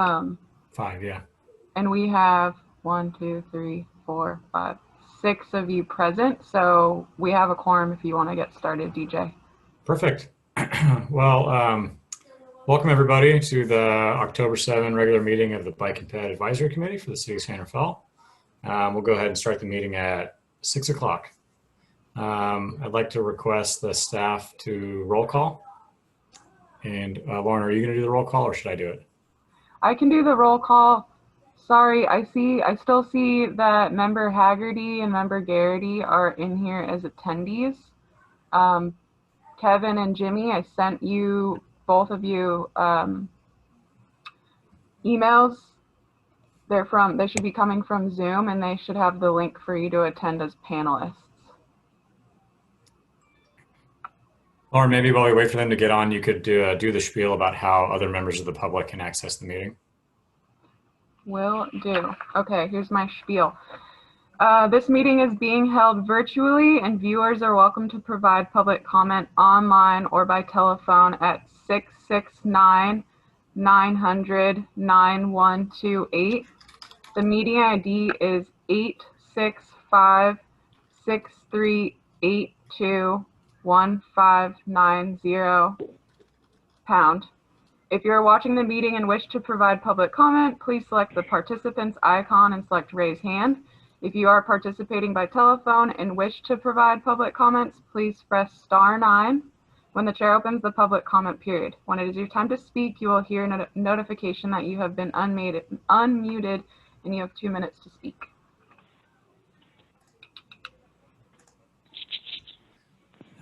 5, yeah. And we have 1, 2, 3, 4, 5, 6 of you present. So we have a quorum if you want to get started, DJ. Perfect. Well, welcome everybody to the October 7 regular meeting of the Bike and Ped Advisory Committee for the City of San Rafael. We'll go ahead and start the meeting at 6 o'clock. I'd like to request the staff to roll call. And Lauren, are you going to do the roll call or should I do it? I can do the roll call. Sorry, I still see that member Haggerty and member Garrity are in here as attendees. Kevin and Jimmy, I sent you, both of you, emails. They should be coming from Zoom and they should have the link for you to attend as panelists. Or maybe while we wait for them to get on, you could do the spiel about how other members of the public can access the meeting. Will do. Okay, here's my spiel. This meeting is being held virtually and viewers are welcome to provide public comment online or by telephone at 669-900-9128. The meeting ID is 865-638-2-1590 #. If you're watching the meeting and wish to provide public comment, please select the participants icon and select raise hand. If you are participating by telephone and wish to provide public comments, please press *9 when the chair opens the public comment period. When it is your time to speak, you will hear a notification that you have been unmuted and you have 2 minutes to speak.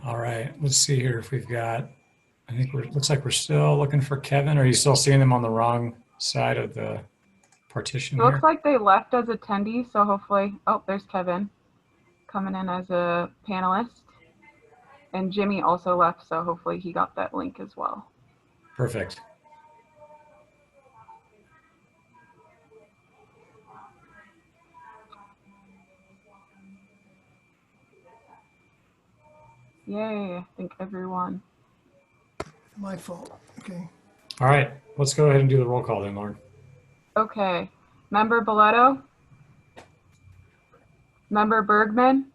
All right, let's see here if we've got, I think looks like we're still looking for Kevin. Are you still seeing them on the wrong side of the partition It here? looks like they left as attendees, so hopefully, oh, there's Kevin coming in as a panelist. And Jimmy also left, so hopefully he got that link as well. Perfect. Yay, I think everyone. My fault. Okay. All right, let's go ahead and do the roll call then, Lauren. Okay. Member Boletto? Member Bergman?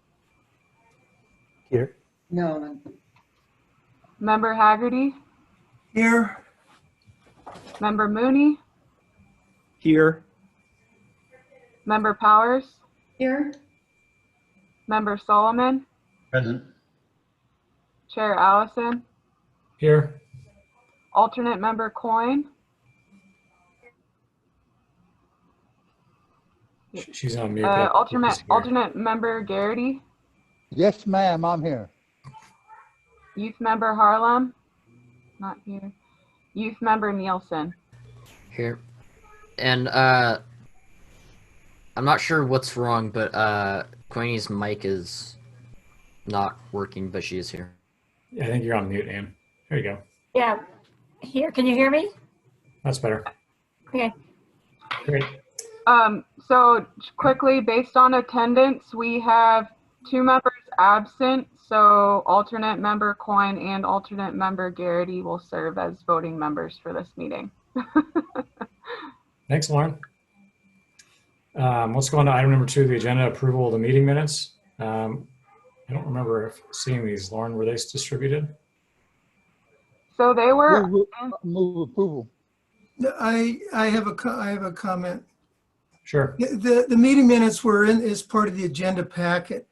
Here. No. Member Haggerty? Here. Member Mooney? Here. Member Powers? Here. Member Solomon? Present. Chair Allison? Here. Alternate Member Coyne? She's on mute. Alternate Member Garrity? Yes, ma'am, I'm here. Youth Member Harlem? Not here. Youth Member Nielsen? Here. And I'm not sure what's wrong, but Queenie's mic is not working, but she is here. I think you're on mute, Ann. There you go. Yeah, here. Can you hear me? That's better. Okay. Great. So quickly, based on attendance, we have 2 members absent. So alternate member Coyne and alternate member Garrity will serve as voting members for this meeting. Thanks, Lauren. Let's go on to item number 2, the agenda, approval of the meeting minutes. I don't remember seeing these. Lauren, were they distributed? So they were. Move approval. I have a comment. Sure. The meeting minutes were in as part of the agenda packet.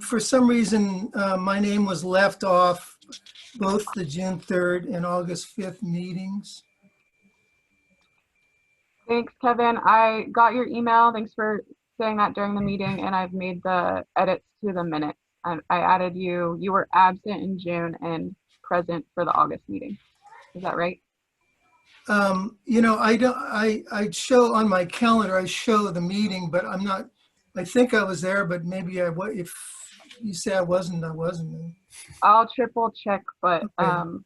For some reason, my name was left off both the June 3rd and August 5th meetings. Thanks, Kevin. I got your email. Thanks for saying that during the meeting, and I've made the edits to the minutes. I added you. You were absent in June and present for the August meeting. Is that right? You know, I show on my calendar, I show the meeting, but I'm not, I think I was there, but maybe if you say I wasn't, I wasn't. I'll triple check, but Okay.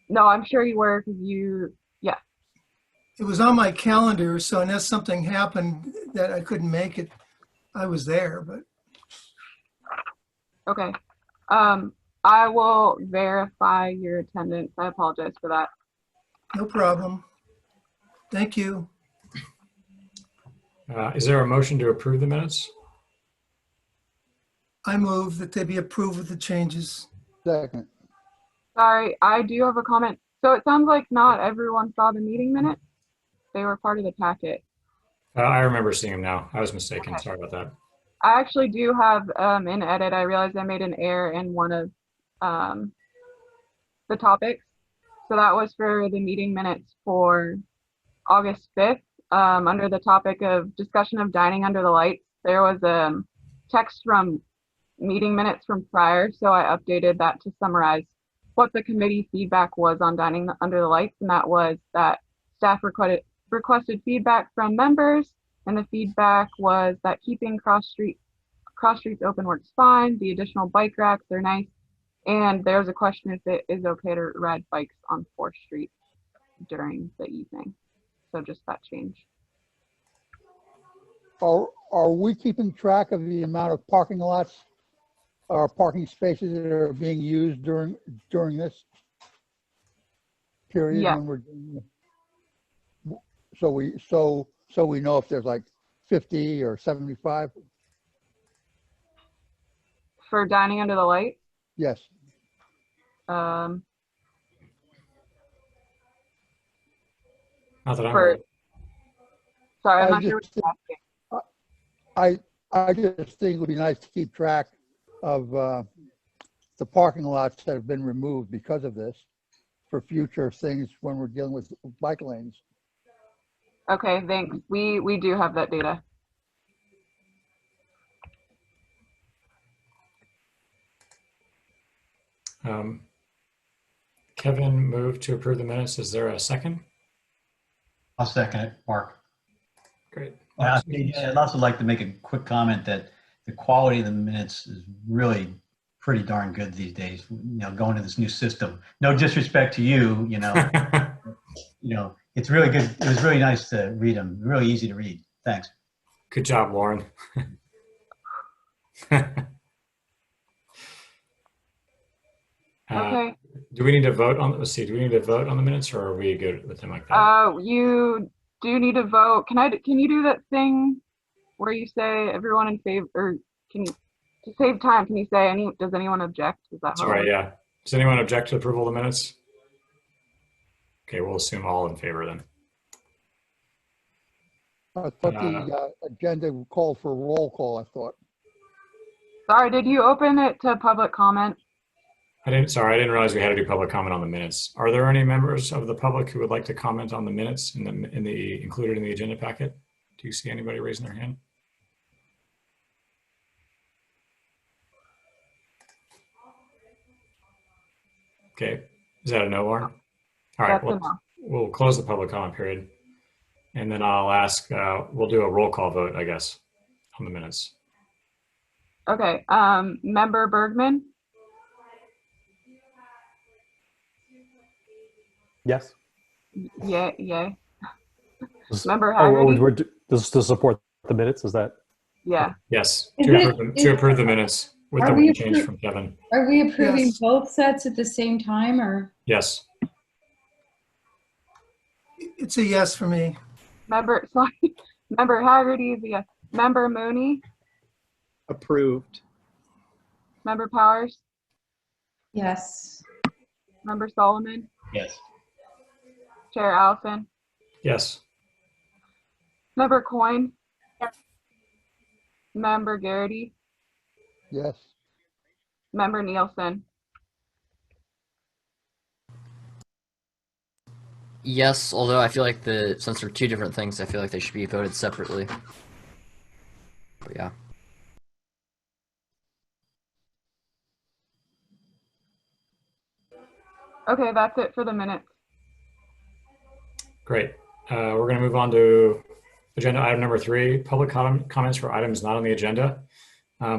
no, I'm sure you were because yeah. It was on my calendar, so unless something happened that I couldn't make it, I was there, but. Okay. I will verify your attendance. I apologize for that. No problem. Thank you. Is there a motion to approve the minutes? I move that they be approved with the changes. Second. Sorry, I do have a comment. So it sounds like not everyone saw the meeting minutes. They were part of the packet. I remember seeing them now. I was mistaken. Okay. Sorry about that. I actually do have an edit. I realized I made an error in one of the topics. So that was for the meeting minutes for August 5th. Under the topic of discussion of dining under the lights, there was a text from meeting minutes from prior. So I updated that to summarize what the committee feedback was on dining under the lights. And that was that staff requested feedback from members. And the feedback was that keeping cross streets open works fine. The additional bike racks are nice. And there's a question if it is okay to ride bikes on 4th Street during the evening. So just that change. Are we keeping track of the amount of parking lots or parking spaces that are being used during this period? Yeah. When we're doing so we know if there's like 50 or 75? For dining under the light, Yes. Not that I'm for, aware. sorry, I'm I not sure what just you're asking. I just think it would be nice to keep track of the parking lots that have been removed because of this for future things when we're dealing with bike lanes. Okay, thanks. We do have that data. Kevin moved to approve the minutes. Is there a second? I'll second it, Mark. Great. I'd also like to make a quick comment that the quality of the minutes is really pretty darn good these days. Going to this new system. No disrespect to you, it's really good. It was really nice to read them. Really easy to read. Thanks. Good job, Lauren. Okay. Do we need to vote on? Let's see. Do we need to vote on the minutes, or are we good with them like that? You do need to vote. Can you do that thing where you say everyone in favor, or can you, to save time, can you say does anyone object? Is that how? Sorry, yeah. Does anyone object to approval of the minutes? Okay, we'll assume all in favor then. I thought the agenda called for a roll call, I thought. Sorry, did you open it to public comment? Sorry, I didn't realize we had to do public comment on the minutes. Are there any members of the public who would like to comment on the minutes included in the agenda packet? Do you see anybody raising their hand? Okay, is that a no, Lauren? All right, That's a no. we'll close the public comment period. And then I'll ask, we'll do a roll call vote, I guess, on the minutes. Okay, Member Bergman, Yes. yay. This- Member Oh, Haggerty, this is to support the minutes, is that? yeah. Yes, Is to approve the minutes with Are the we one change appro- from Kevin. Are we approving Yes. both sets at the same time, or? Yes. It's a yes for me. Member Haggerty is a yes. Member Mooney, Approved. Member Powers, Yes. Member Solomon, Yes. Chair Allison, Yes. Member Coyne, Member Garrity, Yes. Member Nielsen. Yes, although I feel like since they're two different things, I feel like they should be voted separately. But yeah. Okay, that's it for the minutes. Great. We're going to move on to agenda item number 3, public comments for items not on the agenda.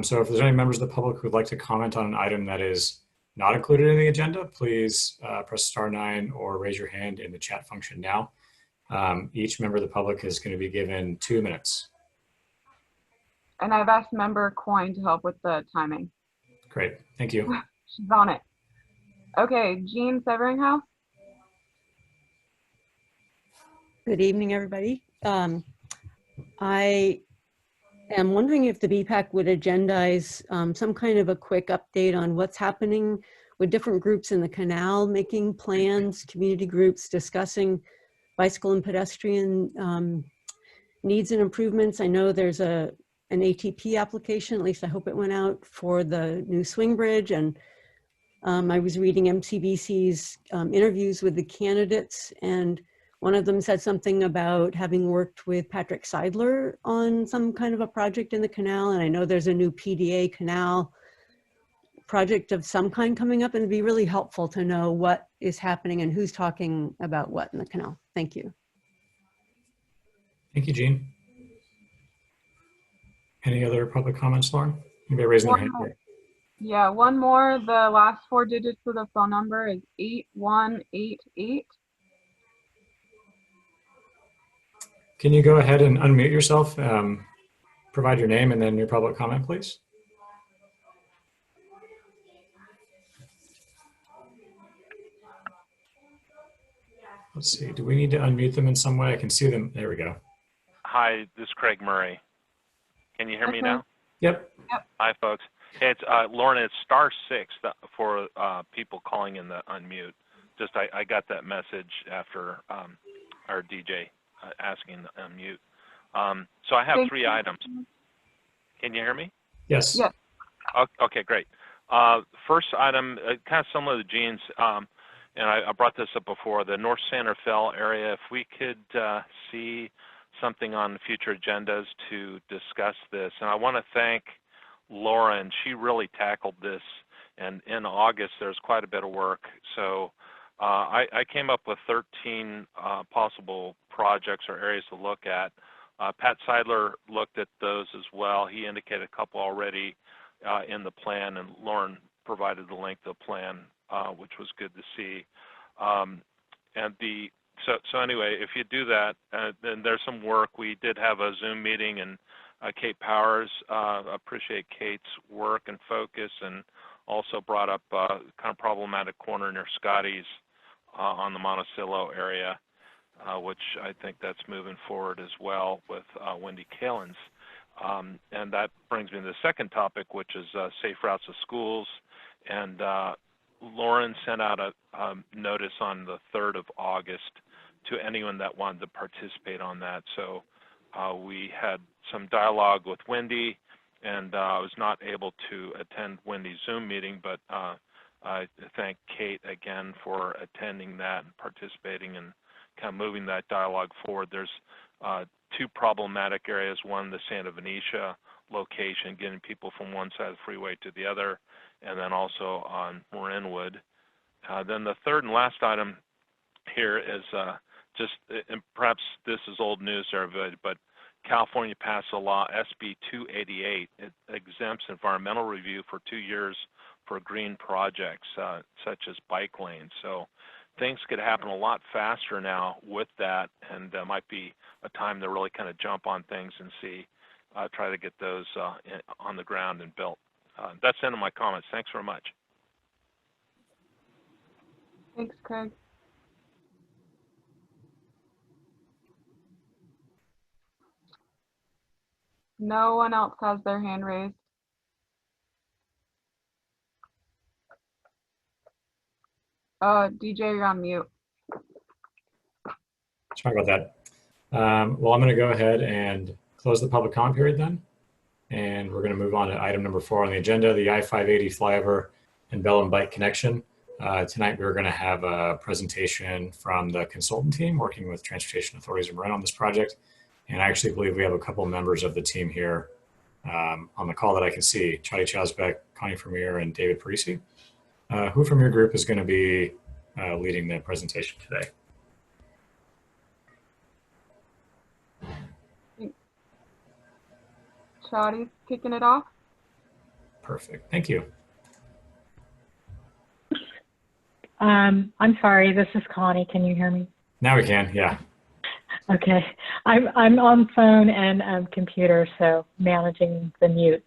So if there's any members of the public who would like to comment on an item that is not included in the agenda, please press *9 or raise your hand in the chat function now. Each member of the public is going to be given 2 minutes. And I've asked Member Coyne to help with the timing. Great. Thank you. She's on it. Okay, Jean Severinghouse, Good evening, everybody. I am wondering if the BPAC would agendize some kind of a quick update on what's happening with different groups in the canal, making plans, community groups discussing bicycle and pedestrian needs and improvements. I know there's an ATP application, at least I hope it went out, for the new swing bridge. And I was reading MCBC's interviews with the candidates, and one of them said something about having worked with Patrick Seidler on some kind of a project in the canal. And I know there's a new PDA canal project of some kind coming up, and it'd be really helpful to know what is happening and who's talking about what in the canal. Thank you. Thank you, Jean. Any other public comments, Lauren? Anybody raising their hand here? Yeah, one more. The last 4 digits of the phone number is 8188. Can you go ahead and unmute yourself? Provide your name and then your public comment, please. Let's see, do we need to unmute them in some way? I can see them. There we go. Hi, this is Craig Murray. Can you hear me now? Yep. Hi, folks. It's Lauren, it's *6 for people calling in the unmute. Just I got that message after our DJ asking to unmute. So I have 3 items. Can you hear me? Yes. Yes. Okay, great. First item, kind of similar to Jean's, and I brought this up before, the North Santa Fe area. If we could see something on future agendas to discuss this. And I want to thank Lauren. She really tackled this, and in August there's quite a bit of work. So I came up with 13 possible projects or areas to look at. Pat Seidler looked at those as well. He indicated a couple already in the plan, and Lauren provided the link to the plan, which was good to see. So anyway, if you do that, then there's some work. We did have a Zoom meeting, and Kate Powers, appreciate Kate's work and focus, and also brought up kind of problematic corner near Scotty's on the Monticello area, which I think that's moving forward as well with Wendy Kalin's. And that brings me to the second topic, which is safe routes to schools. And Lauren sent out a notice on the 3rd of August to anyone that wanted to participate on that. So we had some dialogue with Wendy, and I was not able to attend Wendy's Zoom meeting, but I thank Kate again for attending that and participating and kind of moving that dialogue forward. There's 2 problematic areas. One, the Santa Venetia location, getting people from one side of the freeway to the other, and then also on Marinwood. Then the third and last item here is and perhaps this is old news to everybody, but California passed a law, SB 288. It exempts environmental review for 2 years for green projects, such as bike lanes. So things could happen a lot faster now with that, and might be a time to really kind of jump on things and see, try to get those on the ground and built. That's the end of my comments. Thanks very much. Thanks, Craig. No one else has their hand raised. DJ, you're on mute. Sorry about that. Well, I'm going to go ahead and close the public comment period then. And we're going to move on to item number 4 on the agenda, the I-580 flyover and Bell and Bike connection. Tonight, we're going to have a presentation from the consultant team working with Transportation Authorities of Marin on this project. And I actually believe we have a couple of members of the team here on the call that I can see, Chadi Chasbeck, Connie Vermeer, and David Parisi. Who from your group is going to be leading the presentation today? Chadi's kicking it off. Perfect. Thank you. I'm sorry, this is Connie. Can you hear me? Now we can, yeah. Okay. I'm on phone and computer, so managing the mute.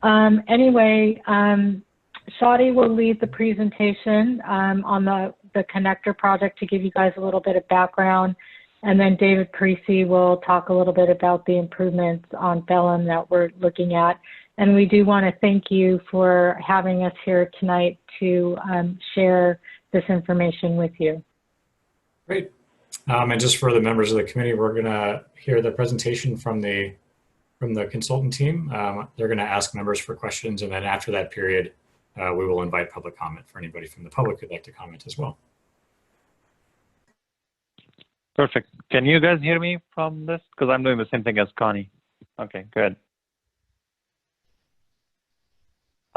Anyway, Shadi will lead the presentation on the connector project to give you guys a little bit of background And then David Parisi will talk a little bit about the improvements on Pelham that we're looking at. And we do want to thank you for having us here tonight to share this information with you. Great. And just for the members of the committee, we're going to hear the presentation from the consultant team. They're going to ask members for questions, and then after that period, we will invite public comment for anybody from the public who'd like to comment as well. Perfect. Can you guys hear me from this? Because I'm doing the same thing as Connie. Okay, good.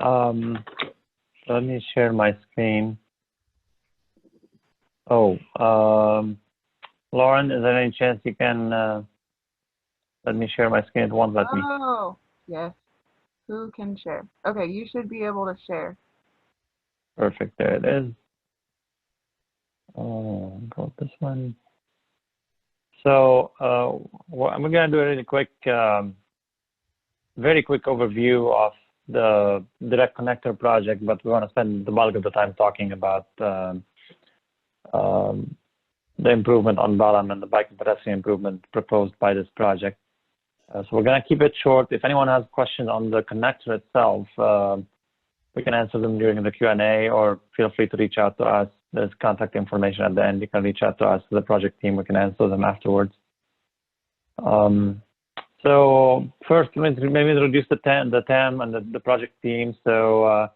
Let me share my screen. Oh, Lauren, is there any chance you can let me share my screen? It won't let me. Oh, yes. Who can share? Okay, you should be able to share. Perfect. There it is. Oh, got this one. So I'm going to do a really quick, very quick overview of the direct connector project, but we want to spend the bulk of the time talking about the improvement on Pelham and the bike and pedestrian improvement proposed by this project. So we're going to keep it short. If anyone has questions on the connector itself, we can answer them during the Q&A, or feel free to reach out to us. There's contact information at the end. You can reach out to us, the project team. We can answer them afterwards. So first, maybe introduce the TAM and the project team. So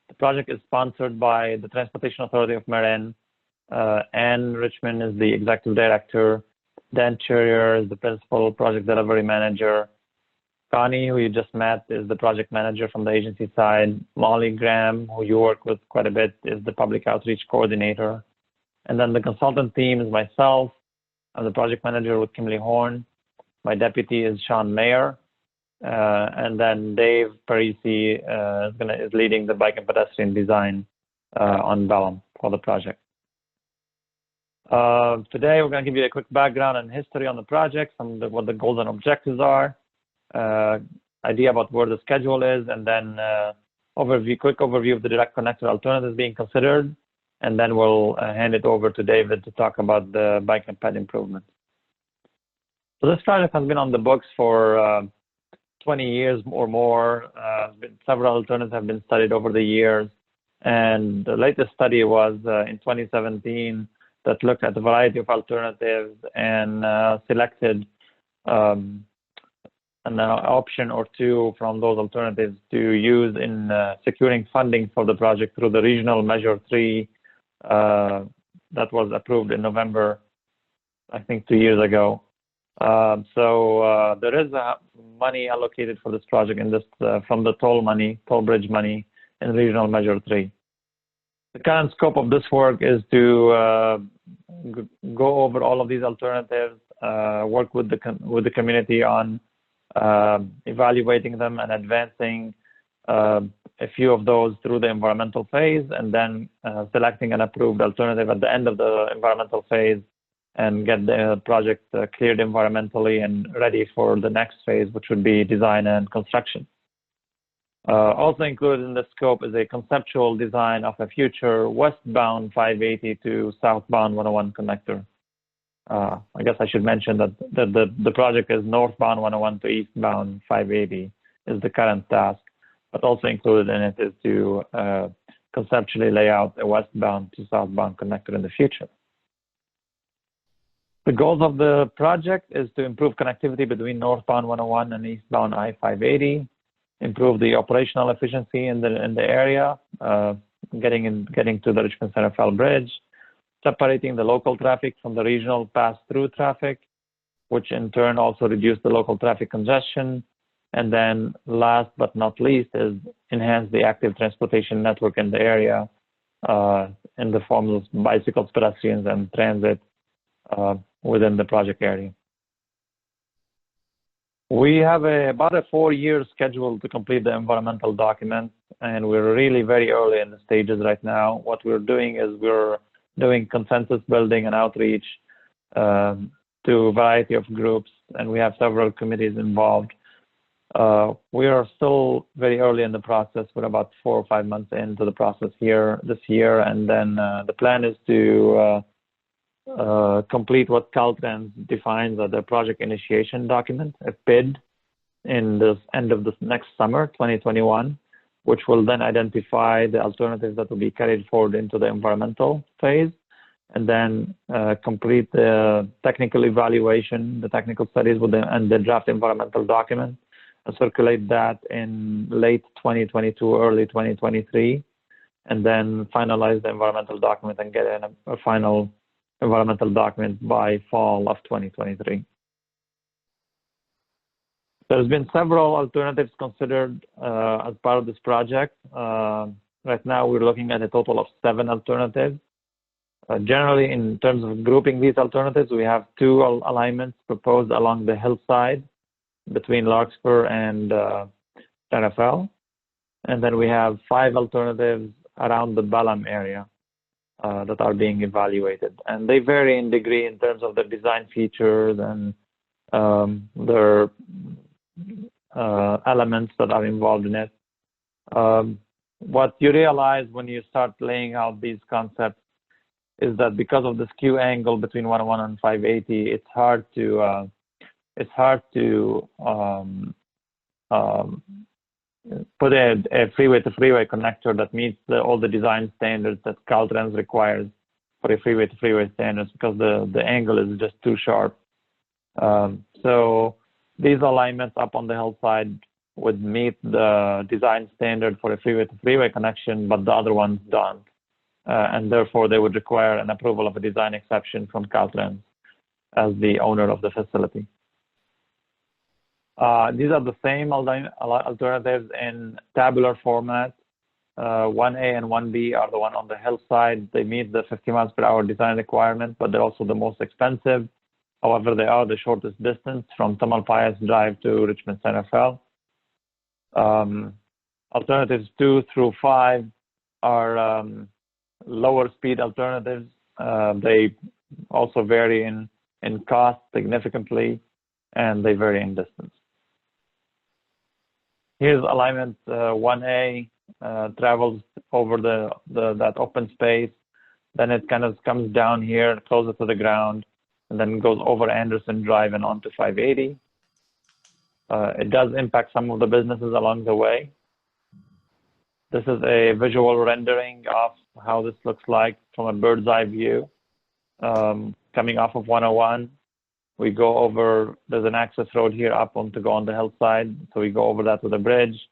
the project is sponsored by the Transportation Authority of Marin. Anne Richmond is the executive director. Dan Churier is the principal project delivery manager. Connie, who you just met, is the project manager from the agency side. Molly Graham, who you work with quite a bit, is the public outreach coordinator. And then the consultant team is myself. I'm the project manager with Kimberly Horn. My deputy is Sean Mayer. And then Dave Parisi is leading the bike and pedestrian design on Pelham for the project. Today, we're going to give you a quick background and history on the project, what the goals and objectives are, idea about where the schedule is, and then quick overview of the direct connector alternatives being considered, and then we'll hand it over to David to talk about the bike and ped improvements. So this project has been on the books for 20 years or more. Several alternatives have been studied over the years, and the latest study was in 2017 that looked at a variety of alternatives and selected an option or two from those alternatives to use in securing funding for the project through the Regional Measure 3 that was approved in November, I think 2 years ago. So there is money allocated for this project in this from the toll bridge money in Regional Measure 3. The current scope of this work is to go over all of these alternatives, work with the community on evaluating them and advancing a few of those through the environmental phase, and then selecting an approved alternative at the end of the environmental phase and get the project cleared environmentally and ready for the next phase, which would be design and construction. Also included in the scope is a conceptual design of a future westbound 580 to southbound 101 connector. I guess I should mention that the project is northbound 101 to eastbound 580 is the current task, but also included in it is to conceptually lay out a westbound to southbound connector in the future. The goals of the project is to improve connectivity between northbound 101 and eastbound I-580, improve the operational efficiency in the area, getting to the Richmond Center Fell Bridge, separating the local traffic from the regional pass-through traffic, which in turn also reduce the local traffic congestion. And then last but not least is enhance the active transportation network in the area in the form of bicycles, pedestrians, and transit within the project area. We have about a 4-year schedule to complete the environmental documents, and we're really very early in the stages right now. What we're doing is we're doing consensus building and outreach to a variety of groups, and we have several committees involved. We are still very early in the process. We're about 4 or 5 months into the process here this year, and then the plan is to complete what Caltrans defines as the project initiation document, a PID, in the end of this next summer, 2021, which will then identify the alternatives that will be carried forward into the environmental phase, and then complete the technical evaluation, the technical studies and the draft environmental document, and circulate that in late 2022, early 2023, and then finalize the environmental document and get in a final environmental document by fall of 2023. There's been several alternatives considered as part of this project. Right now, we're looking at a total of 7 alternatives. Generally, in terms of grouping these alternatives, we have 2 alignments proposed along the hillside between Larkspur and Rafael. And then we have 5 alternatives around the Balam area that are being evaluated. And they vary in degree in terms of their design features and their elements that are involved in it. What you realize when you start laying out these concepts is that because of the skew angle between 101 and 580, it's hard to put a freeway-to-freeway connector that meets all the design standards that Caltrans requires for a freeway-to-freeway standards, because the angle is just too sharp. So these alignments up on the hillside would meet the design standard for a freeway-to-freeway connection, but the other ones don't. And therefore, they would require an approval of a design exception from Caltrans as the owner of the facility. These are the same alternatives in tabular format. 1A and 1B are the one on the hillside. They meet the 50 miles per hour design requirement, but they're also the most expensive. However, they are the shortest distance from Tamalpais Drive to Richmond Center Fell. Alternatives 2 through 5 are lower speed alternatives. They also vary in cost significantly, and they vary in distance. Here's alignment 1A, travels over that open space. Then it kind of comes down here, closer to the ground, and then goes over Anderson Drive and onto 580. It does impact some of the businesses along the way. This is a visual rendering of how this looks like from a bird's eye view. Coming off of 101, we go over, there's an access road here up on to go on the hillside. So we go over that with a bridge.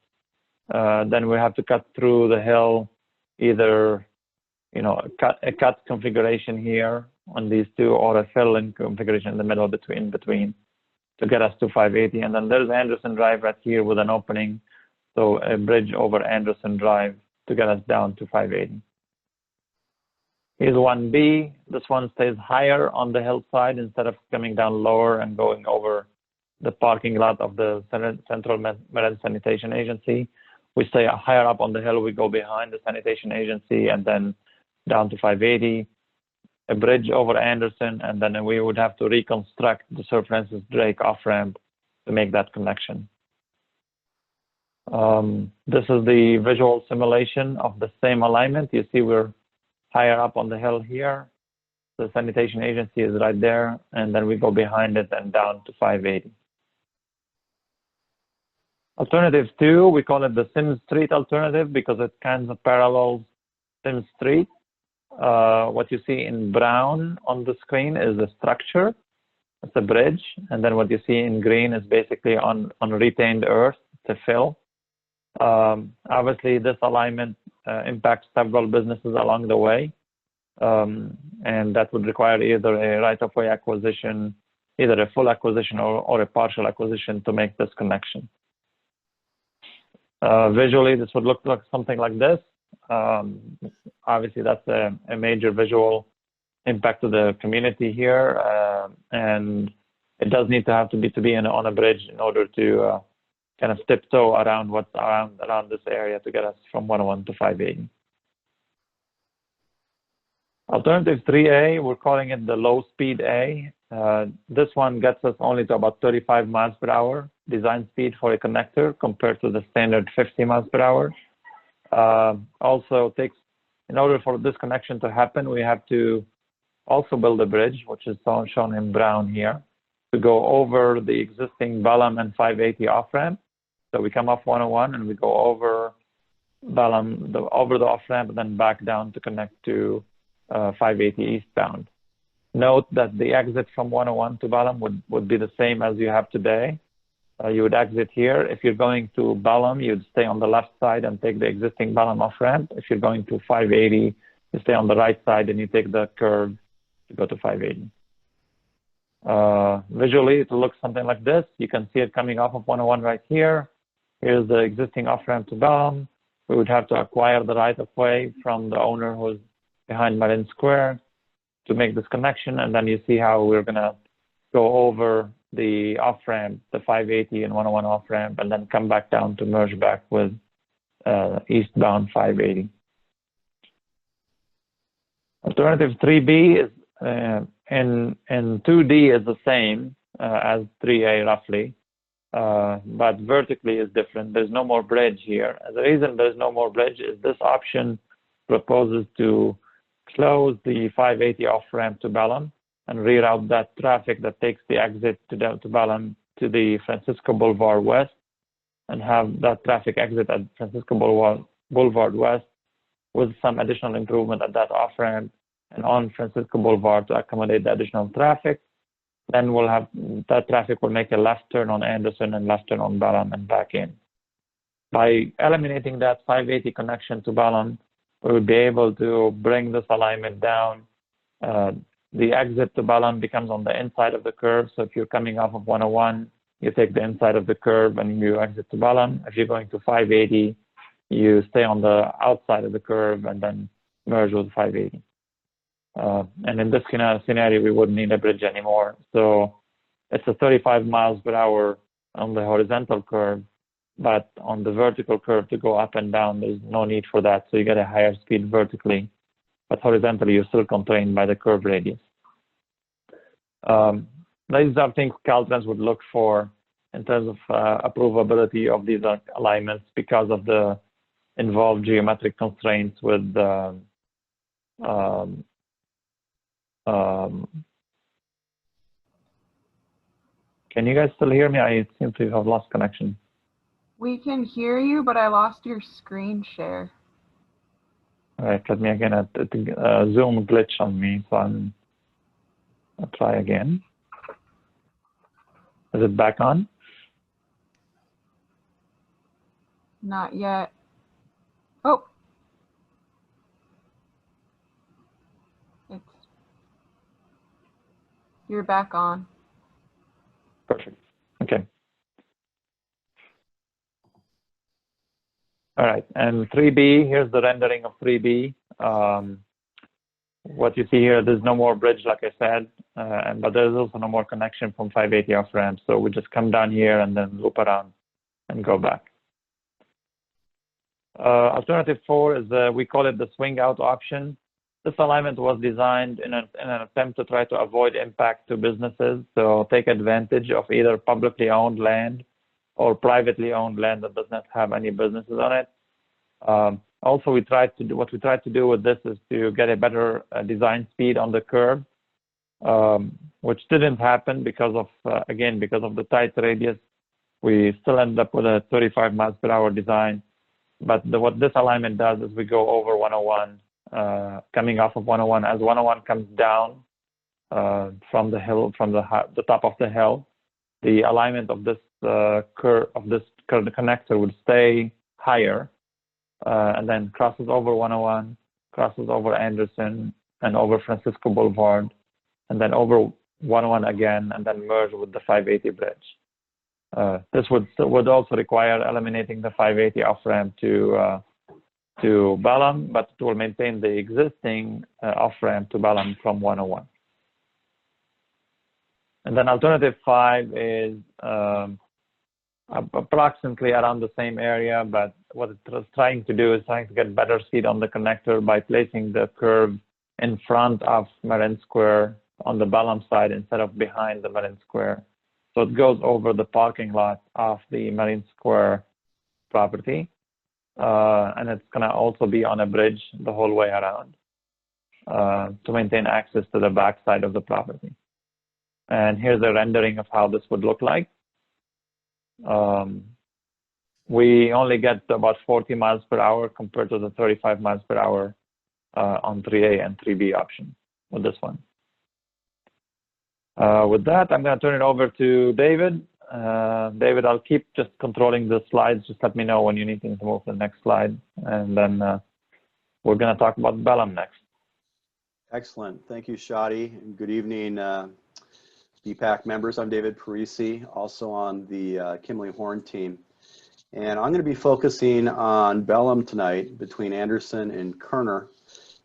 Then we have to cut through the hill, either, a cut configuration here on these 2, or a fill-in configuration in the middle between to get us to 580. And then there's Anderson Drive right here with an opening. So a bridge over Anderson Drive to get us down to 580. Here's 1B. This one stays higher on the hillside instead of coming down lower and going over the parking lot of the Central Marine Sanitation Agency. We stay higher up on the hill. We go behind the sanitation agency and then down to 580. A bridge over Anderson, and then we would have to reconstruct the Sir Francis Drake off-ramp to make that connection. This is the visual simulation of the same alignment. You see we're higher up on the hill here. The sanitation agency is right there, and then we go behind it and down to 580. Alternative 2, we call it the Sims Street alternative because it kind of parallels Sims Street. What you see in brown on the screen is a structure. It's a bridge. And then what you see in green is basically on retained earth to fill. Obviously, this alignment impacts several businesses along the way. And that would require either a right-of-way acquisition, either a full acquisition or a partial acquisition to make this connection. Visually, this would look like something like this. Obviously, that's a major visual impact to the community here, and it does need to have to be on a bridge in order to kind of tiptoe around what's around this area to get us from 101 to 580. Alternative 3A, we're calling it the low speed A. This one gets us only to about 35 miles per hour design speed for a connector compared to the standard 50 miles per hour. Also takes, in order for this connection to happen, we have to also build a bridge, which is shown in brown here, to go over the existing Pelham and 580 off-ramp. So we come off 101 and we go over Pelham, over the off-ramp, and then back down to connect to 580 eastbound. Note that the exit from 101 to Pelham would be the same as you have today. You would exit here. If you're going to Pelham, you'd stay on the left side and take the existing Pelham off-ramp. If you're going to 580, you stay on the right side and you take the curve to go to 580. Visually, it looks something like this. You can see it coming off of 101 right here. Here's the existing off-ramp to Pelham. We would have to acquire the right-of-way from the owner who's behind Marine Square to make this connection, and then you see how we're going to go over the off-ramp, the 580 and 101 off-ramp, and then come back down to merge back with eastbound 580. Alternative 3B is in 2D is the same as 3A roughly, but vertically is different. There's no more bridge here. The reason there's no more bridge is this option proposes to close the 580 off-ramp to Pelham and reroute that traffic that takes the exit to Pelham to the Francisco Boulevard West, and have that traffic exit at Francisco Boulevard West with some additional improvement at that off-ramp and on Francisco Boulevard to accommodate the additional traffic. Then we'll have that traffic will make a left turn on Anderson and left turn on Pelham and back in. By eliminating that 580 connection to Pelham, we will be able to bring this alignment down. The exit to Pelham becomes on the inside of the curve. So if you're coming off of 101, you take the inside of the curve and you exit to Pelham. If you're going to 580, you stay on the outside of the curve and then merge with 580. And in this kind of scenario, we wouldn't need a bridge anymore. So it's a 35 miles per hour on the horizontal curve, but on the vertical curve to go up and down, there's no need for that. So you get a higher speed vertically, but horizontally, you're still constrained by the curve radius. These are things Caltrans would look for in terms of approvability of these alignments because of the involved geometric constraints with can you guys still hear me? I seem to have lost connection. We can hear you, but I lost your screen share. All right, let me again, Zoom glitch on me, so I'll try again. Is it back on? Not yet. Oh. You're back on. Perfect. Okay. All right, and 3B, here's the rendering of 3B. What you see here, there's no more bridge, like I said, but there's also no more connection from 580 off ramp. So we just come down here and then loop around and go back. Alternative 4 is, we call it the swing out option. This alignment was designed in an attempt to try to avoid impact to businesses. So take advantage of either publicly owned land or privately owned land that does not have any businesses on it. Also, what we tried to do with this is to get a better design speed on the curve, which didn't happen because of, again, because of the tight radius. We still end up with a 35 miles per hour design. But what this alignment does is we go over 101, coming off of 101. As 101 comes down from the hill, from the top of the hill, the alignment of this curve, the connector would stay higher, and then crosses over 101, crosses over Anderson, and over Francisco Boulevard, and then over 101 again, and then merge with the 580 bridge. This would also require eliminating the 580 off-ramp to Pelham, but it will maintain the existing off-ramp to Pelham from 101. And then alternative 5 is approximately around the same area, but what it was trying to do is trying to get better speed on the connector by placing the curve in front of Marine Square on the Pelham side instead of behind the Marine Square. So it goes over the parking lot of the Marine Square property, and it's going to also be on a bridge the whole way around. to maintain access to the backside of the property. And here's a rendering of how this would look like. We only get about 40 miles per hour compared to the 35 miles per hour on 3A and 3B option with this one. With that, I'm going to turn it over to David. David, I'll keep just controlling the slides. Just let me know when you need to move to the next slide. And then we're going to talk about Bellum next. Excellent. Thank you, Shadi. And good evening, BPAC members. I'm David Parisi, also on the Kimley Horn team. And I'm going to be focusing on Bellum tonight between Anderson and Kerner.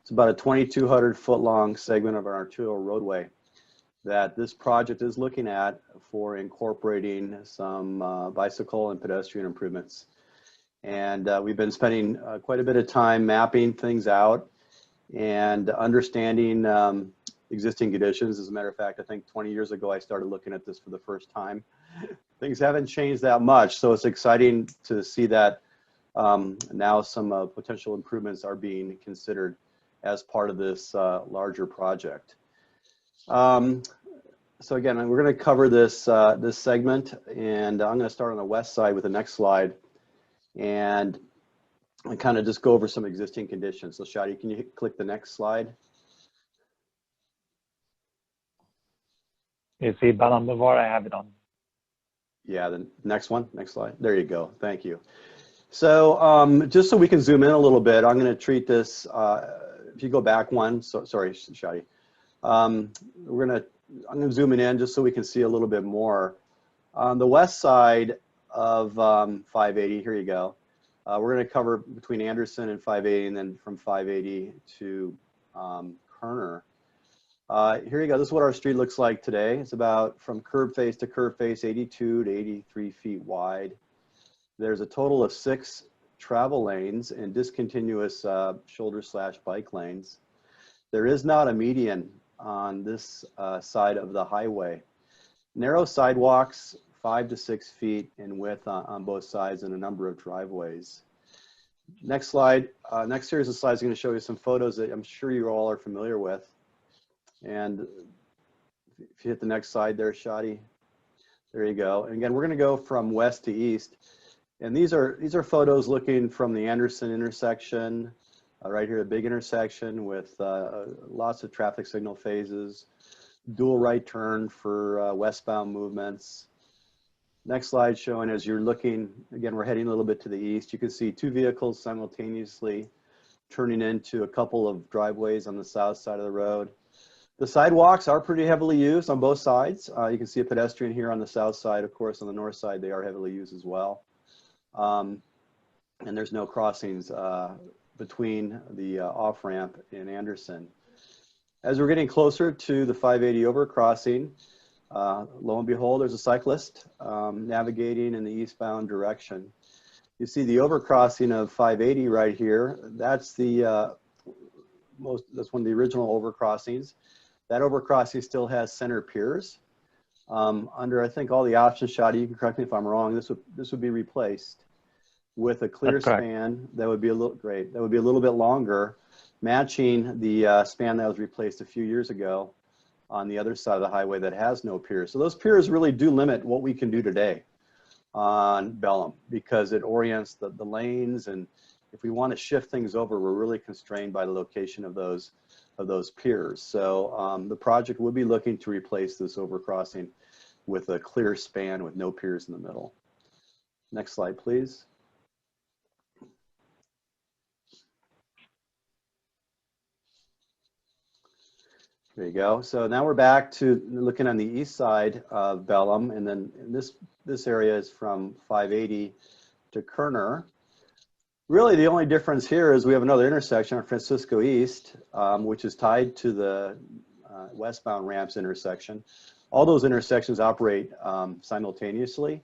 It's about a 2,200 foot long segment of our arterial roadway that this project is looking at for incorporating some bicycle and pedestrian improvements. And we've been spending quite a bit of time mapping things out and understanding existing conditions. As a matter of fact, I think 20 years ago, I started looking at this for the first time. Things haven't changed that much, so it's exciting to see that now some potential improvements are being considered as part of this larger project. So again, we're going to cover this this segment, and I'm going to start on the west side with the next slide, and kind of just go over some existing conditions. So Shadi, can you click the next slide? You see Bellum Boulevard? I have it on. Yeah, the next one, next slide. There you go. Thank you. So just so we can zoom in a little bit, I'm going to treat this. If you go back one, sorry, Shadi. I'm going to zoom in just so we can see a little bit more. On the west side of 580, here you go. We're going to cover between Anderson and 580, and then from 580 to Kerner. Here you go. This is what our street looks like today. It's about from curb face to curb face, 82 to 83 feet wide. There's a total of 6 travel lanes and discontinuous shoulder/bike lanes. There is not a median on this side of the highway. Narrow sidewalks, 5 to 6 feet in width on both sides, and a number of driveways. Next slide. Next series of slides is going to show you some photos that I'm sure you all are familiar with. And if you hit the next slide there, Shadi, there you go. And again, we're going to go from west to east. And these are photos looking from the Anderson intersection, right here, a big intersection with lots of traffic signal phases, dual right turn for westbound movements. Next slide showing as you're looking, again, we're heading a little bit to the east. You can see 2 vehicles simultaneously turning into a couple of driveways on the south side of the road. The sidewalks are pretty heavily used on both sides. You can see a pedestrian here on the south side. Of course, on the north side, they are heavily used as well. And there's no crossings between the off-ramp and Anderson. As we're getting closer to the 580 overcrossing, lo and behold, there's a cyclist navigating in the eastbound direction. You see the overcrossing of 580 right here. That's the that's one of the original overcrossings. That overcrossing still has center piers. Under, I think, all the options, Shadi, you can correct me if I'm wrong, this would be replaced with a clear span that would be a little great. That would be a little bit longer, matching the span that was replaced a few years ago on the other side of the highway that has no piers. So those piers really do limit what we can do today on Bellum, because it orients the lanes, and if we want to shift things over, we're really constrained by the location of those piers. So the project would be looking to replace this overcrossing with a clear span with no piers in the middle. Next slide, please. There you go. So now we're back to looking on the east side of Bellum, and then this area is from 580 to Kerner. Really, the only difference here is we have another intersection on Francisco East, which is tied to the westbound ramps intersection. All those intersections operate simultaneously,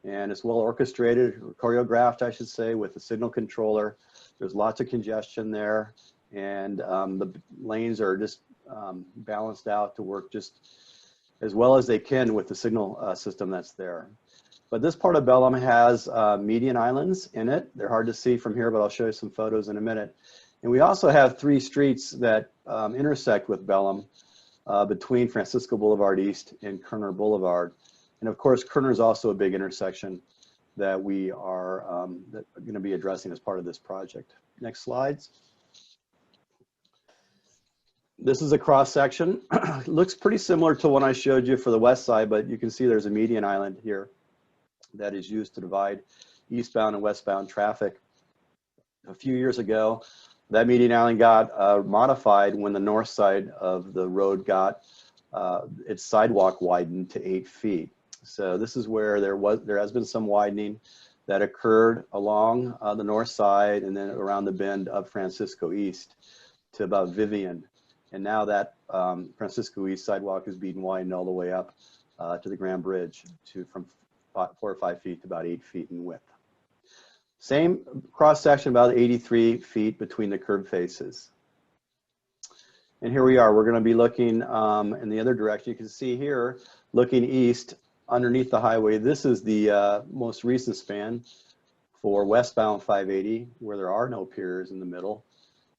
and it's well orchestrated, or choreographed, I should say, with the signal controller. There's lots of congestion there, and the lanes are just balanced out to work just as well as they can with the signal system that's there. But this part of Bellum has median islands in it. They're hard to see from here, but I'll show you some photos in a minute. And we also have 3 streets that intersect with Bellum between Francisco Boulevard East and Kerner Boulevard. And of course, Kerner is also a big intersection that we are going to be addressing as part of this project. Next slides. This is a cross section. Looks pretty similar to one I showed you for the west side, but you can see there's a median island here that is used to divide eastbound and westbound traffic. A few years ago, that median island got modified when the north side of the road got its sidewalk widened to 8 feet. So this is where there has been some widening that occurred along the north side and then around the bend of Francisco East to about Vivian. And now that Francisco East sidewalk is being widened all the way up to the Grand Bridge from 4 or 5 feet to about 8 feet in width. Same cross section, about 83 feet between the curb faces. And here we are. We're going to be looking in the other direction. You can see here, looking east underneath the highway. This is the most recent span for westbound 580, where there are no piers in the middle.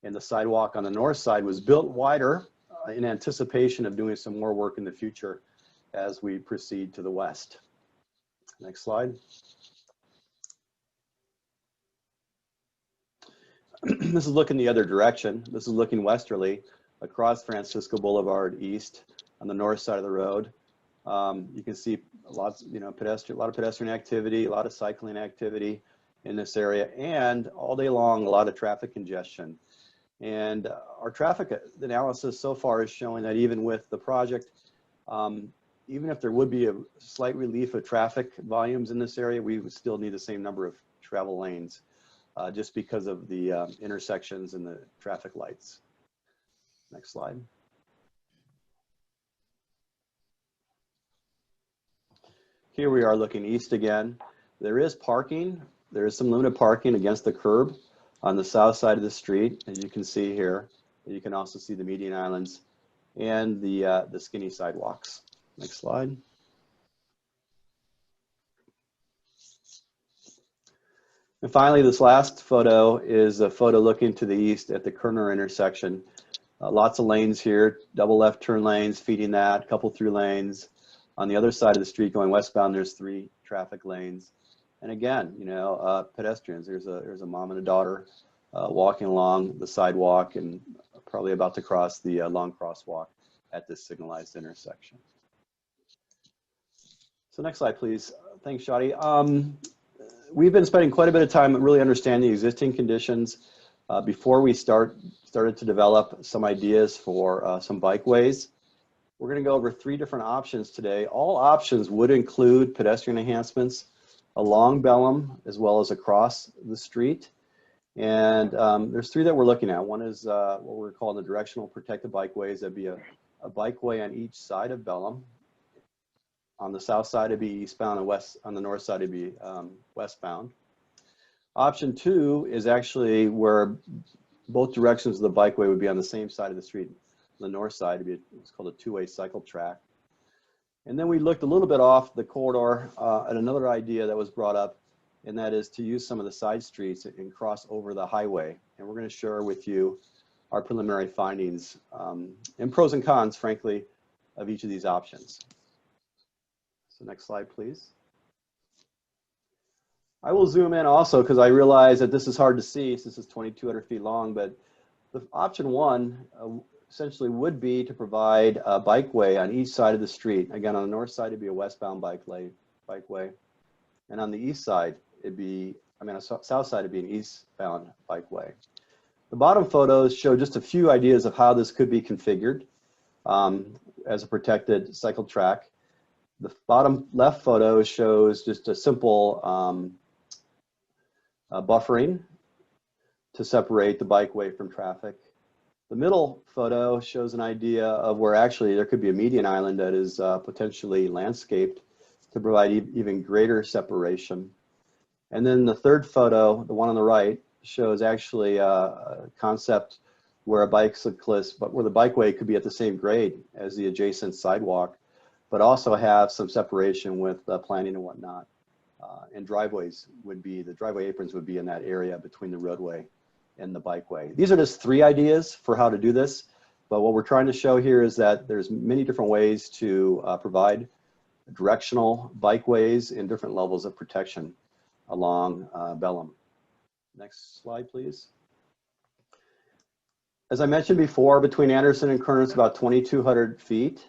And the sidewalk on the north side was built wider in anticipation of doing some more work in the future as we proceed to the west. Next slide. This is looking the other direction. This is looking westerly across Francisco Boulevard East on the north side of the road. You can see lots, a lot of pedestrian activity, a lot of cycling activity in this area, and all day long, a lot of traffic congestion. And our traffic analysis so far is showing that even with the project, even if there would be a slight relief of traffic volumes in this area, we would still need the same number of travel lanes just because of the intersections and the traffic lights. Next slide. Here we are looking east again. There is parking. There is some limited parking against the curb on the south side of the street, as you can see here. You can also see the median islands and the skinny sidewalks. Next slide. And finally, this last photo is a photo looking to the east at the Kerner intersection. Lots of lanes here, double left turn lanes feeding that, a couple through lanes. On the other side of the street going westbound, there's 3 traffic lanes. And again, pedestrians. There's a mom and a daughter walking along the sidewalk and probably about to cross the long crosswalk at this signalized intersection. So next slide, please. Thanks, Shadi. We've been spending quite a bit of time really understanding the existing conditions before we started to develop some ideas for some bikeways. We're going to go over 3 different options today. All options would include pedestrian enhancements along Bellum as well as across the street. And there's 3 that we're looking at. One is what we're calling the directional protected bikeways. That'd be a bikeway on each side of Bellum. On the south side, it'd be eastbound, and on the north side, it'd be westbound. Option 2 is actually where both directions of the bikeway would be on the same side of the street. On the north side, it'd be it's called a 2-way cycle track. And then we looked a little bit off the corridor at another idea that was brought up, and that is to use some of the side streets and cross over the highway. And we're going to share with you our preliminary findings and pros and cons, frankly, of each of these options. So next slide, please. I will zoom in also because I realize that this is hard to see since it's 2,200 feet long, but the option 1 essentially would be to provide a bikeway on each side of the street. Again, on the north side, it'd be a westbound bikeway. And on the east side, it'd be, on the south side, it'd be an eastbound bikeway. The bottom photos show just a few ideas of how this could be configured as a protected cycle track. The bottom left photo shows just a simple buffering to separate the bikeway from traffic. The middle photo shows an idea of where actually there could be a median island that is potentially landscaped to provide even greater separation. And then the third photo, the one on the right, shows actually a concept where a bicyclist, but where the bikeway could be at the same grade as the adjacent sidewalk, but also have some separation with planting and whatnot. And driveways would be, the driveway aprons would be in that area between the roadway and the bikeway. These are just 3 ideas for how to do this, but what we're trying to show here is that there's many different ways to provide directional bikeways in different levels of protection along Bellum. Next slide, please. As I mentioned before, between Anderson and Kerner, it's about 2,200 feet.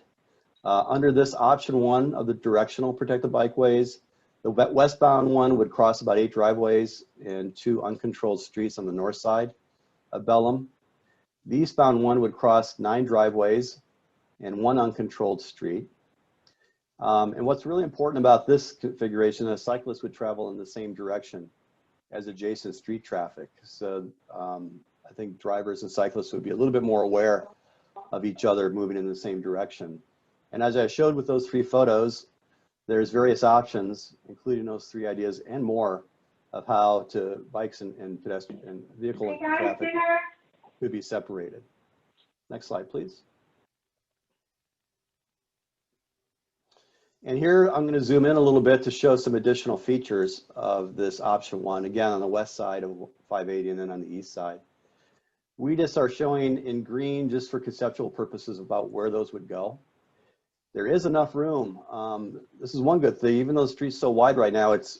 Under this option 1 of the directional protected bikeways, the westbound one would cross about 8 driveways and 2 uncontrolled streets on the north side of Bellum. The eastbound one would cross 9 driveways and 1 uncontrolled street. And what's really important about this configuration is cyclists would travel in the same direction as adjacent street traffic. So I think drivers and cyclists would be a little bit more aware of each other moving in the same direction. And as I showed with those 3 photos, there's various options, including those 3 ideas and more, of how bikes and pedestrian and vehicle traffic could be separated. Next slide, please. And here I'm going to zoom in a little bit to show some additional features of this option 1, again on the west side of 580 and then on the east side. We just are showing in green just for conceptual purposes about where those would go. There is enough room. This is one good thing. Even though the street's so wide right now, it's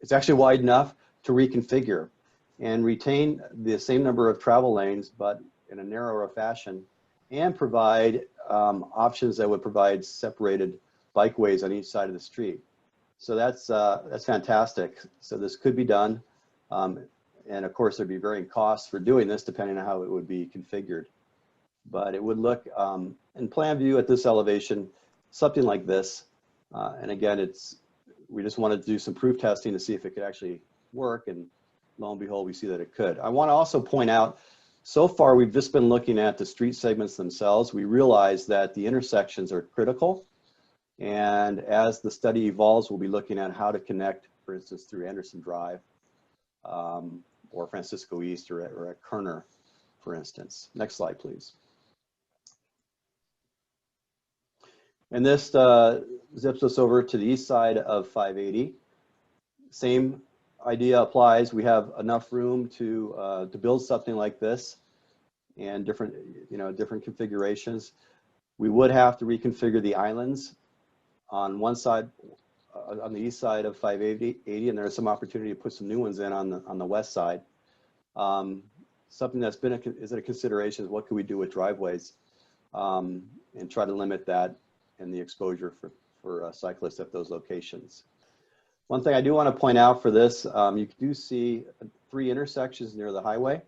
actually wide enough to reconfigure and retain the same number of travel lanes, but in a narrower fashion, and provide options that would provide separated bikeways on each side of the street. So that's fantastic. So this could be done. And of course, there'd be varying costs for doing this depending on how it would be configured. But it would look in plan view at this elevation, something like this. And again, we just wanted to do some proof testing to see if it could actually work. And lo and behold, we see that it could. I want to also point out, so far, we've just been looking at the street segments themselves. We realize that the intersections are critical. And as the study evolves, we'll be looking at how to connect, for instance, through Anderson Drive or Francisco East or at Kerner, for instance. Next slide, please. And this zips us over to the east side of 580. Same idea applies. We have enough room to build something like this and different configurations. We would have to reconfigure the islands on one side, on the east side of 580, and there's some opportunity to put some new ones in on the west side. Something that's been a consideration is what could we do with driveways and try to limit that and the exposure for cyclists at those locations. One thing I do want to point out for this, you do see 3 intersections near the highway.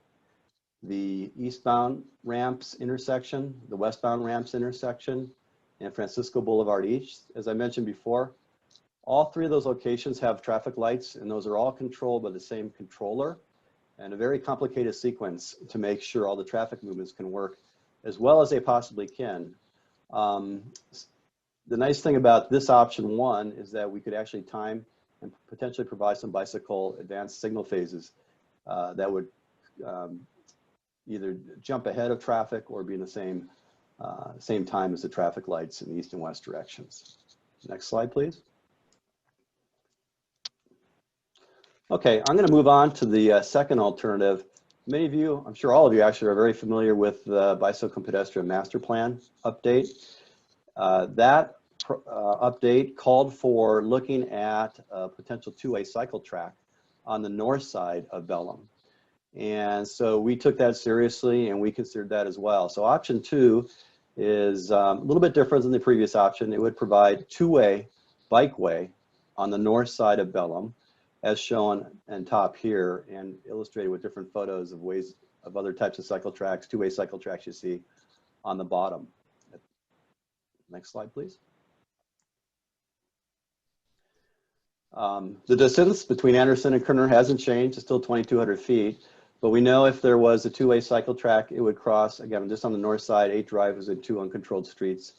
The eastbound ramps intersection, the westbound ramps intersection, and Francisco Boulevard East. As I mentioned before, all 3 of those locations have traffic lights, and those are all controlled by the same controller, and a very complicated sequence to make sure all the traffic movements can work as well as they possibly can. The nice thing about this option 1 is that we could actually time and potentially provide some bicycle advanced signal phases that would either jump ahead of traffic or be in the same time as the traffic lights in the east and west directions. Next slide, please. Okay, I'm going to move on to the second alternative. Many of you, I'm sure all of you actually, are very familiar with the Bicycle and Pedestrian Master Plan update. That update called for looking at a potential 2-way cycle track on the north side of Bellum. And so we took that seriously and we considered that as well. So option 2 is a little bit different than the previous option. It would provide 2-way bikeway on the north side of Bellum, as shown on top here and illustrated with different photos of other types of cycle tracks, 2-way cycle tracks you see on the bottom. Next slide, please. The distance between Anderson and Kerner hasn't changed. It's still 2,200 feet. But we know if there was a 2-way cycle track, it would cross, again, just on the north side, 8 driveways and 2 uncontrolled streets.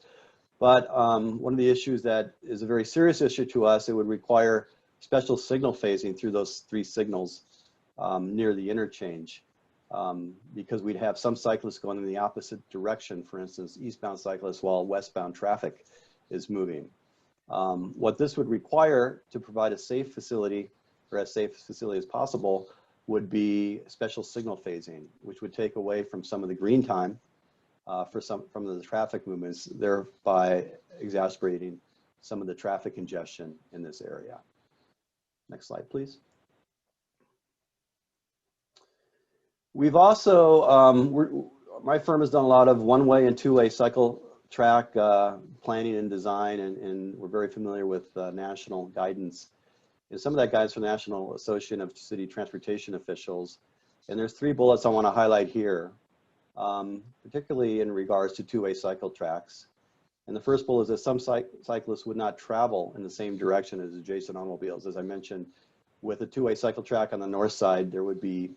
But one of the issues that is a very serious issue to us, it would require special signal phasing through those 3 signals near the interchange because we'd have some cyclists going in the opposite direction, for instance, eastbound cyclists while westbound traffic is moving. What this would require to provide a safe facility, or as safe a facility as possible, would be special signal phasing, which would take away from some of the green time from the traffic movements, thereby exacerbating some of the traffic congestion in this area. Next slide, please. We've also, my firm has done a lot of one-way and two-way cycle track planning and design, and we're very familiar with national guidance. And some of that guidance from the National Association of City Transportation Officials. And there's 3 bullets I want to highlight here, particularly in regards to two-way cycle tracks. And the first bullet is that some cyclists would not travel in the same direction as adjacent automobiles. As I mentioned, with a two-way cycle track on the north side, there would be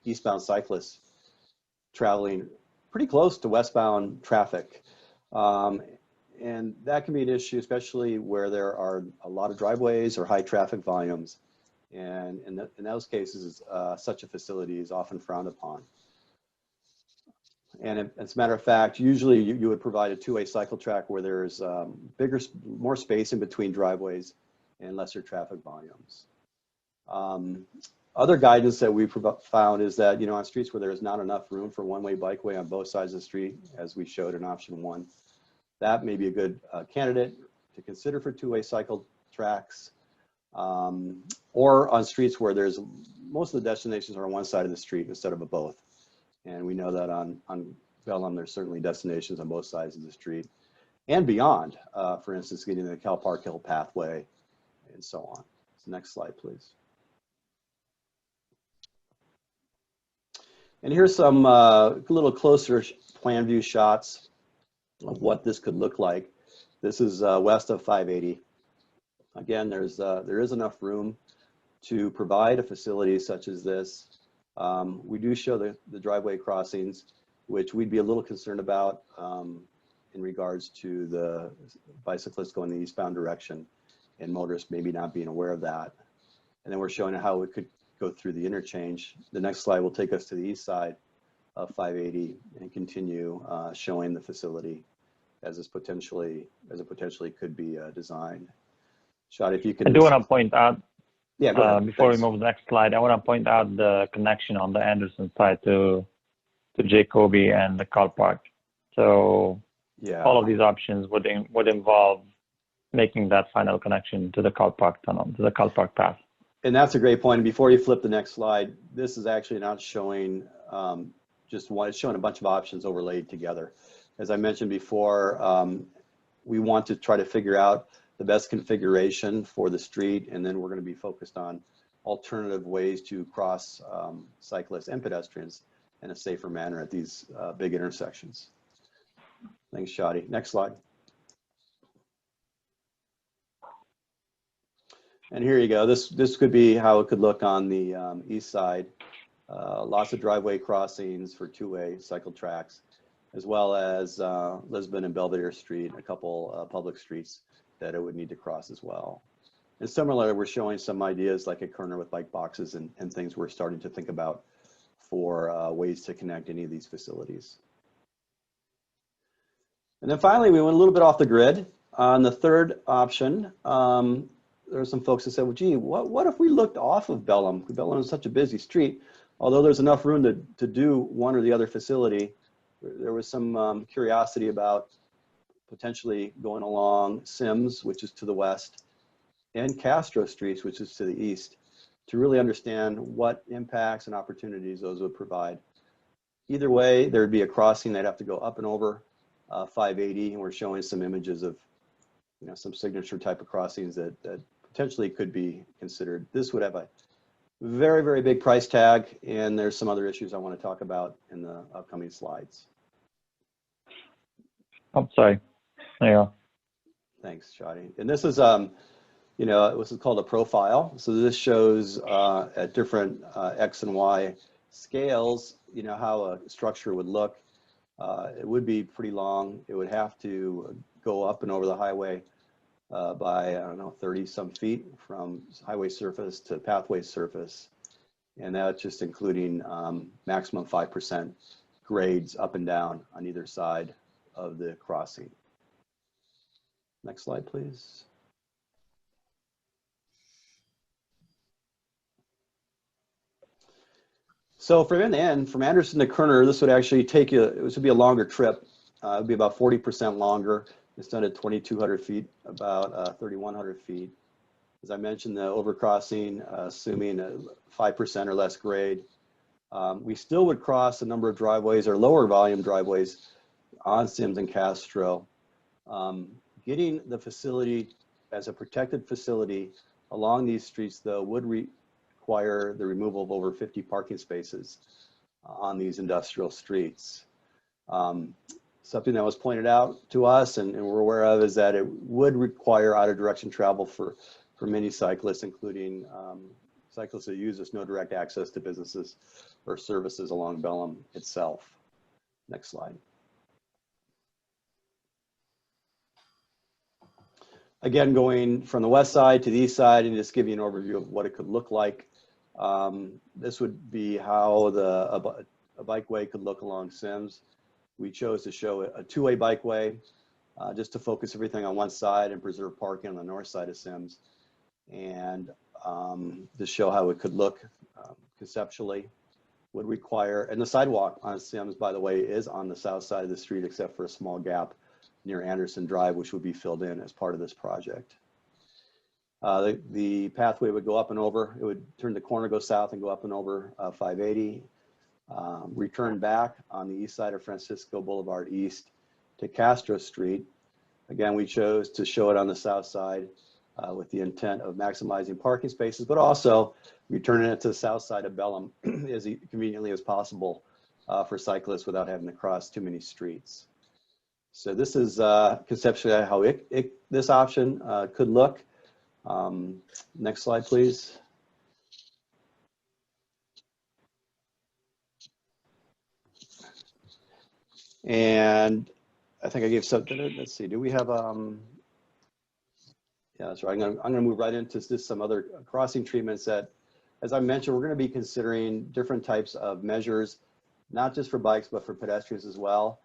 eastbound cyclists traveling pretty close to westbound traffic. And that can be an issue, especially where there are a lot of driveways or high traffic volumes. And in those cases, such a facility is often frowned upon. And as a matter of fact, usually you would provide a two-way cycle track where there's more space in between driveways and lesser traffic volumes. Other guidance that we've found is that, on streets where there's not enough room for one-way bikeway on both sides of the street, as we showed in option 1, that may be a good candidate to consider for two-way cycle tracks, or on streets where most of the destinations are on one side of the street instead of both. And we know that on Pelham, there's certainly destinations on both sides of the street and beyond, for instance, getting the Cal Park Hill pathway and so on. So next slide, please. And here's some little closer plan view shots of what this could look like. This is west of 580. Again, there is enough room to provide a facility such as this. We do show the driveway crossings, which we'd be a little concerned about in regards to the bicyclists going the eastbound direction and motorists maybe not being aware of that. And then we're showing how it could go through the interchange. The next slide will take us to the east side of 580 and continue showing the facility as it potentially could be designed. Shadi, if you could. I do want to point out, yeah, go ahead. before Thanks. we move to the next slide, I want to point out the connection on the Anderson side to Jacoby and the car park. So yeah, all of these options would involve making that final connection to the car park tunnel, to the car park path. And that's a great point. And before you flip the next slide, this is actually not showing just one, it's showing a bunch of options overlaid together. As I mentioned before, we want to try to figure out the best configuration for the street, and then we're going to be focused on alternative ways to cross cyclists and pedestrians in a safer manner at these big intersections. Thanks, Shadi. Next slide. And here you go. This could be how it could look on the east side. Lots of driveway crossings for two-way cycle tracks, as well as Lisbon and Belvedere Street, a couple public streets that it would need to cross as well. And similarly, we're showing some ideas like a corner with bike boxes and things we're starting to think about for ways to connect any of these facilities. And then finally, we went a little bit off the grid. On the third option, there are some folks that said, well, gee, what if we looked off of Bellum? Bellum is such a busy street. Although there's enough room to do one or the other facility, there was some curiosity about potentially going along Sims, which is to the west, and Castro Streets, which is to the east, to really understand what impacts and opportunities those would provide. Either way, there would be a crossing. They'd have to go up and over 580, and we're showing some images of some signature type of crossings that potentially could be considered. This would have a very, very big price tag, and there's some other issues I want to talk about in the upcoming slides. I'm sorry. There you go. Thanks, Shadi. And this is, this is called a profile. So this shows at different X and Y scales, how a structure would look. It would be pretty long. It would have to go up and over the highway by, I don't know, 30 some feet from highway surface to pathway surface. And that's just including maximum 5% grades up and down on either side of the crossing. Next slide, please. So from end to end, from Anderson to Kerner, this would actually take you, it would be a longer trip. It would be about 40% longer. It's done at 2,200 feet, about 3,100 feet. As I mentioned, the overcrossing, assuming 5% or less grade, we still would cross a number of driveways or lower volume driveways on Sims and Castro. Getting the facility as a protected facility along these streets, though, would require the removal of over 50 parking spaces on these industrial streets. Something that was pointed out to us and we're aware of is that it would require out of direction travel for many cyclists, including cyclists that use this no direct access to businesses or services along Bellum itself. Next slide. Again, going from the west side to the east side and just give you an overview of what it could look like. This would be how a bikeway could look along Sims. We chose to show a two-way bikeway just to focus everything on one side and preserve parking on the north side of Sims. And to show how it could look conceptually. Would require, and the sidewalk on Sims, by the way, is on the south side of the street except for a small gap near Anderson Drive, which would be filled in as part of this project. The pathway would go up and over. It would turn the corner, go south, and go up and over 580. Return back on the east side of Francisco Boulevard East to Castro Street. Again, we chose to show it on the south side with the intent of maximizing parking spaces, but also returning it to the south side of Bellum as conveniently as possible for cyclists without having to cross too many streets. So this is conceptually how this option could look. Next slide, please. And I think I gave something. Let's see. Do we have? Yeah, that's right. I'm going to move right into just some other crossing treatments that, as I mentioned, we're going to be considering different types of measures, not just for bikes, but for pedestrians as well.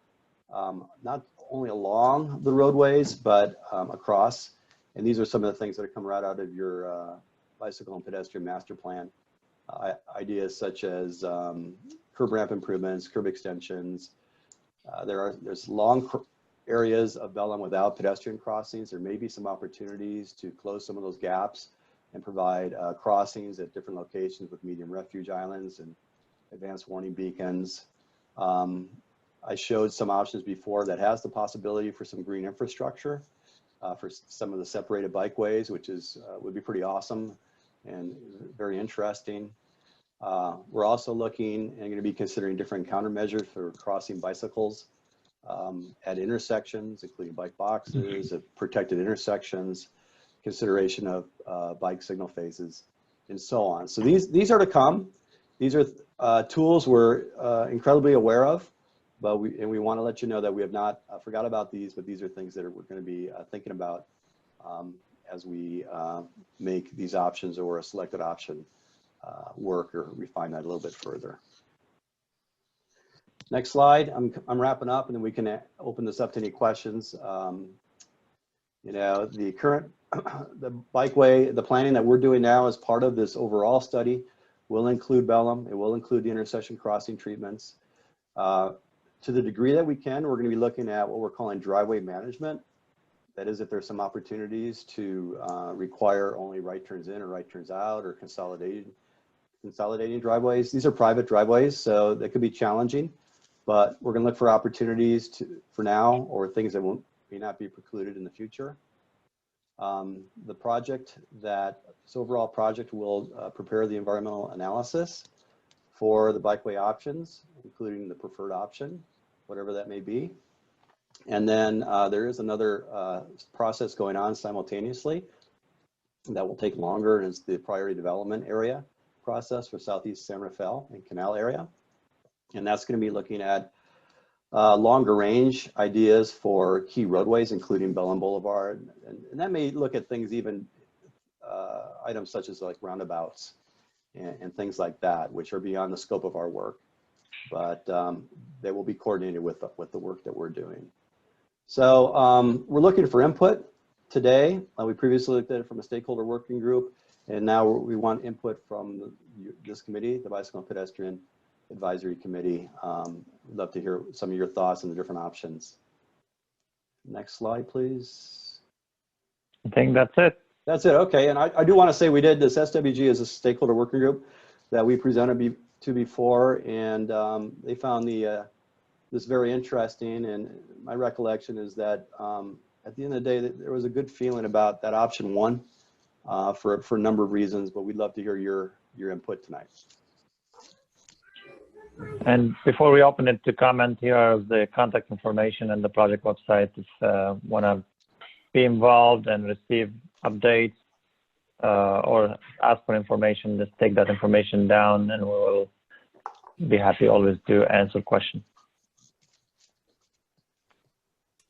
Not only along the roadways, but across. And these are some of the things that have come right out of your bicycle and pedestrian master plan. Ideas such as curb ramp improvements, curb extensions. There's long areas of Bellum without pedestrian crossings. There may be some opportunities to close some of those gaps and provide crossings at different locations with medium refuge islands and advanced warning beacons. I showed some options before that has the possibility for some green infrastructure for some of the separated bikeways, which is would be pretty awesome and very interesting. We're also looking and going to be considering different countermeasures for crossing bicycles at intersections, including bike boxes, protected intersections, consideration of bike signal phases, and so on. So these are to come. These are tools we're incredibly aware of, but we want to let you know that we have not forgot about these, but these are things that we're going to be thinking about as we make these options or a selected option work or refine that a little bit further. Next slide. I'm wrapping up, and then we can open this up to any questions. You know, the current the bikeway, the planning that we're doing now as part of this overall study will include Bellum. It will include the intersection crossing treatments. To the degree that we can, we're going to be looking at what we're calling driveway management. That is, if there's some opportunities to require only right turns in or right turns out or consolidating driveways. These are private driveways, so that could be challenging, but we're going to look for opportunities for now or things that may not be precluded in the future. The project this overall project will prepare the environmental analysis for the bikeway options, including the preferred option, whatever that may be. And then there is another process going on simultaneously that will take longer, and it's the priority development area process for Southeast San Rafael and Canal area. And that's going to be looking at longer range ideas for key roadways, including Bellum Boulevard. And that may look at things even items such as like roundabouts and things like that, which are beyond the scope of our work. But they will be coordinated with the work that we're doing. So we're looking for input today. We previously looked at it from a stakeholder working group, and now we want input from this committee, the Bicycle and Pedestrian Advisory Committee. We'd love to hear some of your thoughts on the different options. Next slide, please. I think that's it. That's it. Okay. And I do want to say we did this SWG as a stakeholder working group that we presented to before, and they found this very interesting. And my recollection is that at the end of the day, there was a good feeling about that option 1 for a number of reasons, but we'd love to hear your input tonight. And before we open it to comment, here is the contact information and the project website. If you want to be involved and receive updates or ask for information, just take that information down and we will be happy always to answer questions.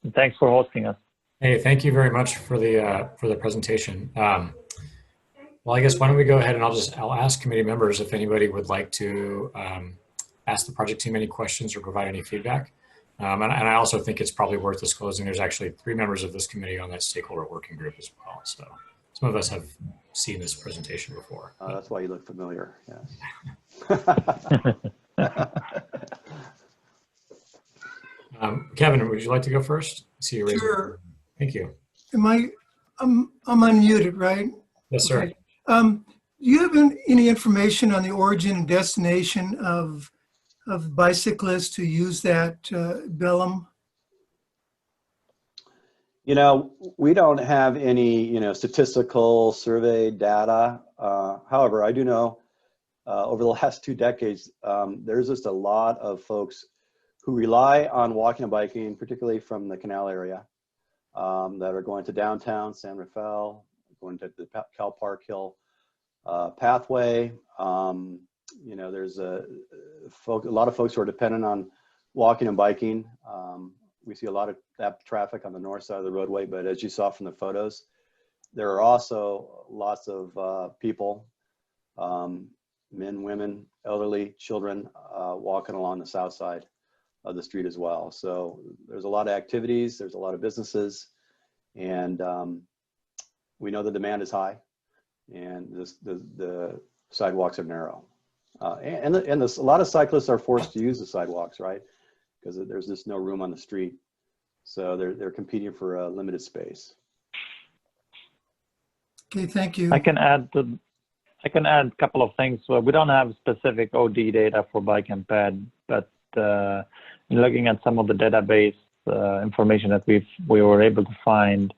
And thanks for hosting us. Hey, thank you very much for the presentation. Well, I guess why don't we go ahead and I'll ask committee members if anybody would like to ask the project team any questions or provide any feedback. And I also think it's probably worth disclosing there's actually 3 members of this committee on that stakeholder working group as well. So some of us have seen this presentation before. That's why you look familiar. Yes. Kevin, would you like to go first? I see you raising your hand. Thank you. I'm unmuted, right? Yes, sir. Okay. Do you have any information on the origin and destination of bicyclists who use that Bellum? You know, we don't have any, statistical survey data. However, I do know over the last 2 decades, there's just a lot of folks who rely on walking and biking, particularly from the Canal area, that are going to downtown San Rafael, going to the Cal Park Hill pathway. There's a lot of folks who are dependent on walking and biking. We see a lot of that traffic on the north side of the roadway, but as you saw from the photos, there are also lots of people, men, women, elderly, children, walking along the south side of the street as well. So there's a lot of activities, there's a lot of businesses, and we know the demand is high, and the sidewalks are narrow. And a lot of cyclists are forced to use the sidewalks, right? Because there's just no room on the street. So they're competing for a limited space. Okay, thank you. I can add a couple of things. So we don't have specific OD data for bike and ped, but looking at some of the database information that we were able to find,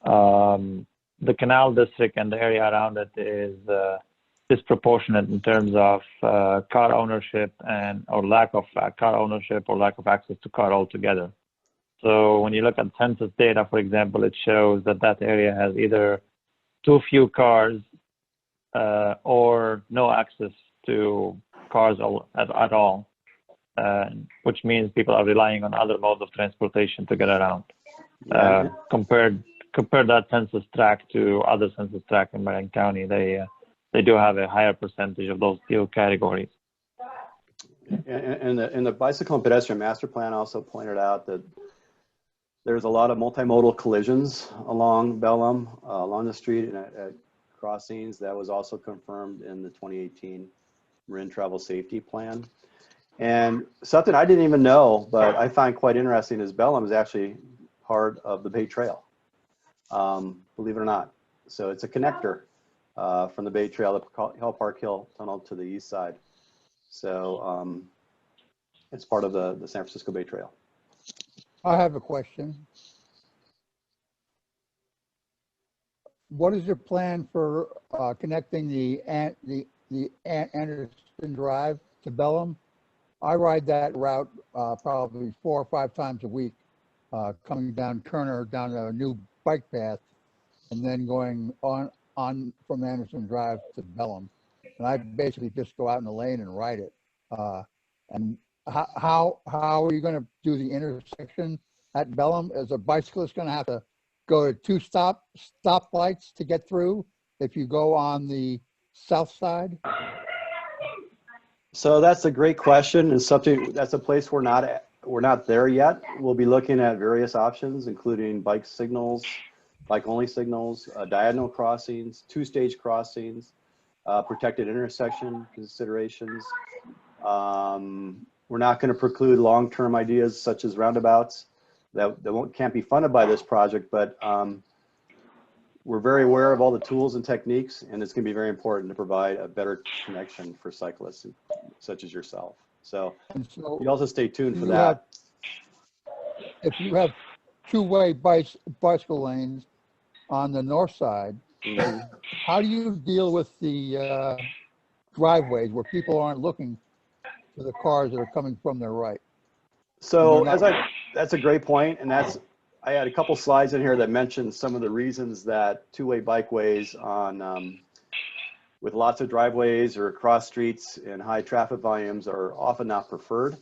the Canal District and the area around it is disproportionate in terms of car ownership or lack of car ownership or lack of access to car altogether. So when you look at census data, for example, it shows that area has either too few cars or no access to cars at all, which means people are relying on other modes of transportation to get around. Compare that census tract to other census tracts in Marion County, they do have a higher percentage of those two categories. And the bicycle and pedestrian master plan also pointed out that there's a lot of multimodal collisions along Bellum, along the street and at crossings. That was also confirmed in the 2018 Marin Travel Safety Plan. And something I didn't even know, but I find quite interesting, is Bellum is actually part of the Bay Trail, believe it or not. So it's a connector from the Bay Trail, the Park Hill Tunnel to the east side. So it's part of the San Francisco Bay Trail. I have a question. What is your plan for connecting the Anderson Drive to Bellum? I ride that route probably 4 or 5 times a week, coming down Kerner, down a new bike path, and then going on from Anderson Drive to Bellum. And I basically just go out in the lane and ride it. And how are you going to do the intersection at Bellum? Is a bicyclist going to have to go to 2 stoplights to get through if you go on the south side? So that's a great question, and something that's a place we're not there yet. We'll be looking at various options, including bike signals, bike-only signals, diagonal crossings, 2-stage crossings, protected intersection considerations. We're not going to preclude long-term ideas such as roundabouts that can't be funded by this project, but we're very aware of all the tools and techniques, and it's going to be very important to provide a better connection for cyclists such as yourself. So you also stay tuned for that. If you have two-way bicycle lanes on the north side, how do you deal with the driveways where people aren't looking for the cars that are coming from their right? So that's a great point, and I had a couple slides in here that mentioned some of the reasons that two-way bikeways on with lots of driveways or cross streets and high traffic volumes are often not preferred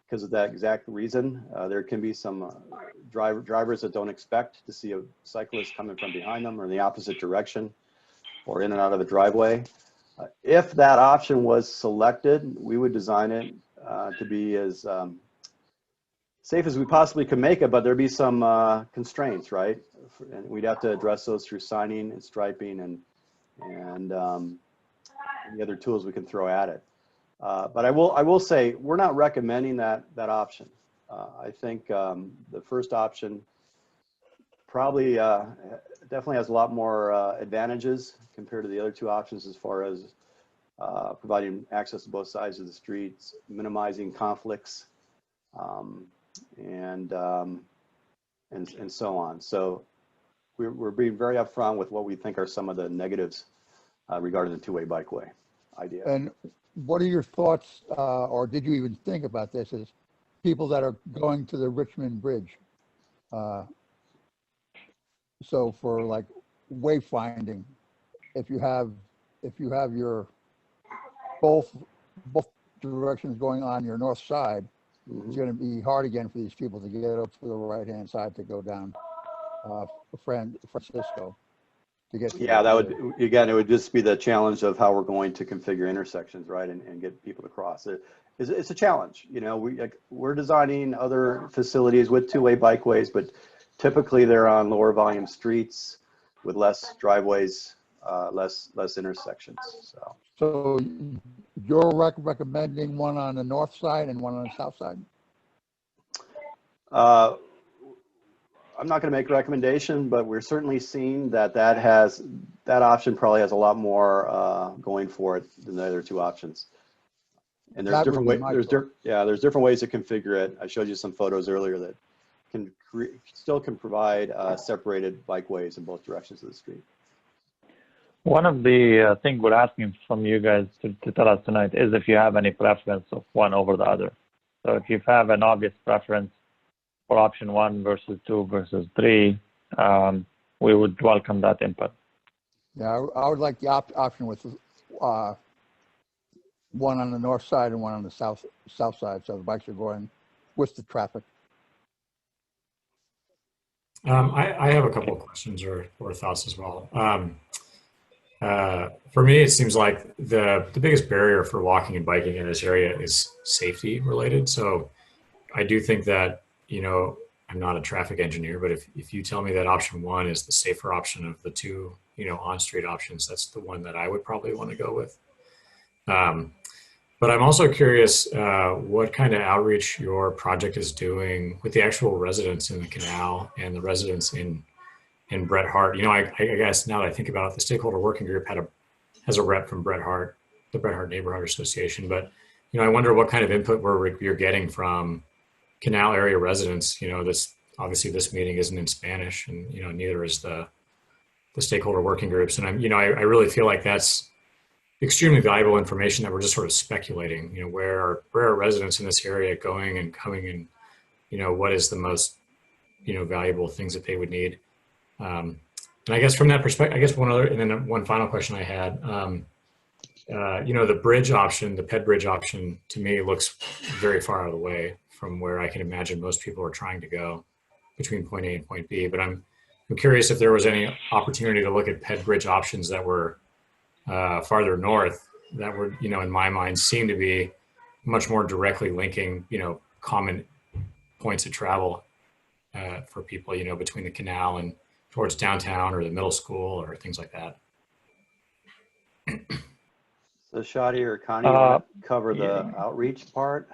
because of that exact reason. There can be some drivers that don't expect to see a cyclist coming from behind them or in the opposite direction or in and out of a driveway. If that option was selected, we would design it to be as safe as we possibly could make it, but there'd be some constraints, right? And we'd have to address those through signing and striping and the other tools we can throw at it. But I will say we're not recommending that option. I think the first option probably definitely has a lot more advantages compared to the other two options as far as providing access to both sides of the streets, minimizing conflicts, and so on. So we're being very upfront with what we think are some of the negatives regarding the two-way bikeway idea. And what are your thoughts, or did you even think about this, as people that are going to the Richmond Bridge? So for like wayfinding, if you have your both directions going on your north side, it's going to be hard again for these people to get up to the right-hand side to go down Francisco. Yeah, that would, again, it would just be the challenge of how we're going to configure intersections, right, and get people to cross. It's a challenge. You know, we're designing other facilities with two-way bikeways, but typically they're on lower volume streets with less driveways, less intersections. So you're recommending one on the north side and one on the south side? I'm not going to make a recommendation, but we're certainly seeing that that option probably has a lot more going for it than the other two options. And there's different ways. There's different ways to configure it. I showed you some photos earlier that still can provide separated bikeways in both directions of the street. One of the things we're asking from you guys to tell us tonight is if you have any preference of one over the other. So if you have an obvious preference for option 1 versus 2 versus 3, we would welcome that input. Yeah, I would like the option with one on the north side and one on the south side, so the bikes are going with the traffic. I have a couple of questions or thoughts as well. For me, it seems like the biggest barrier for walking and biking in this area is safety related. So I do think that, you know, I'm not a traffic engineer, but if you tell me that option 1 is the safer option of the two, you know, on-street options, that's the one that I would probably want to go with. But I'm also curious what kind of outreach your project is doing with the actual residents in the canal and the residents in Bret Harte. You know, I guess now that I think about it, the stakeholder working group has a rep from Bret Harte, the Bret Harte Neighborhood Association. But, you know, I wonder what kind of input you're getting from Canal area residents. You know, obviously this meeting isn't in Spanish, and, you know, neither is the stakeholder working groups. And I really feel like that's extremely valuable information that we're just sort of speculating. You know, where are residents in this area going and coming, and, you know, what is the most, you know, valuable things that they would need. And I guess from that perspective, and then one final question I had, you know, the bridge option, the PED bridge option, to me looks very far out of the way from where I can imagine most people are trying to go between point A and point B. But I'm curious if there was any opportunity to look at PED bridge options that were farther north that were, you know, in my mind seem to be much more directly linking, you know, common points of travel for people, you know, between the canal and towards downtown or the middle school or things like that. So Shadi or Connie, you want to cover the yeah. outreach part?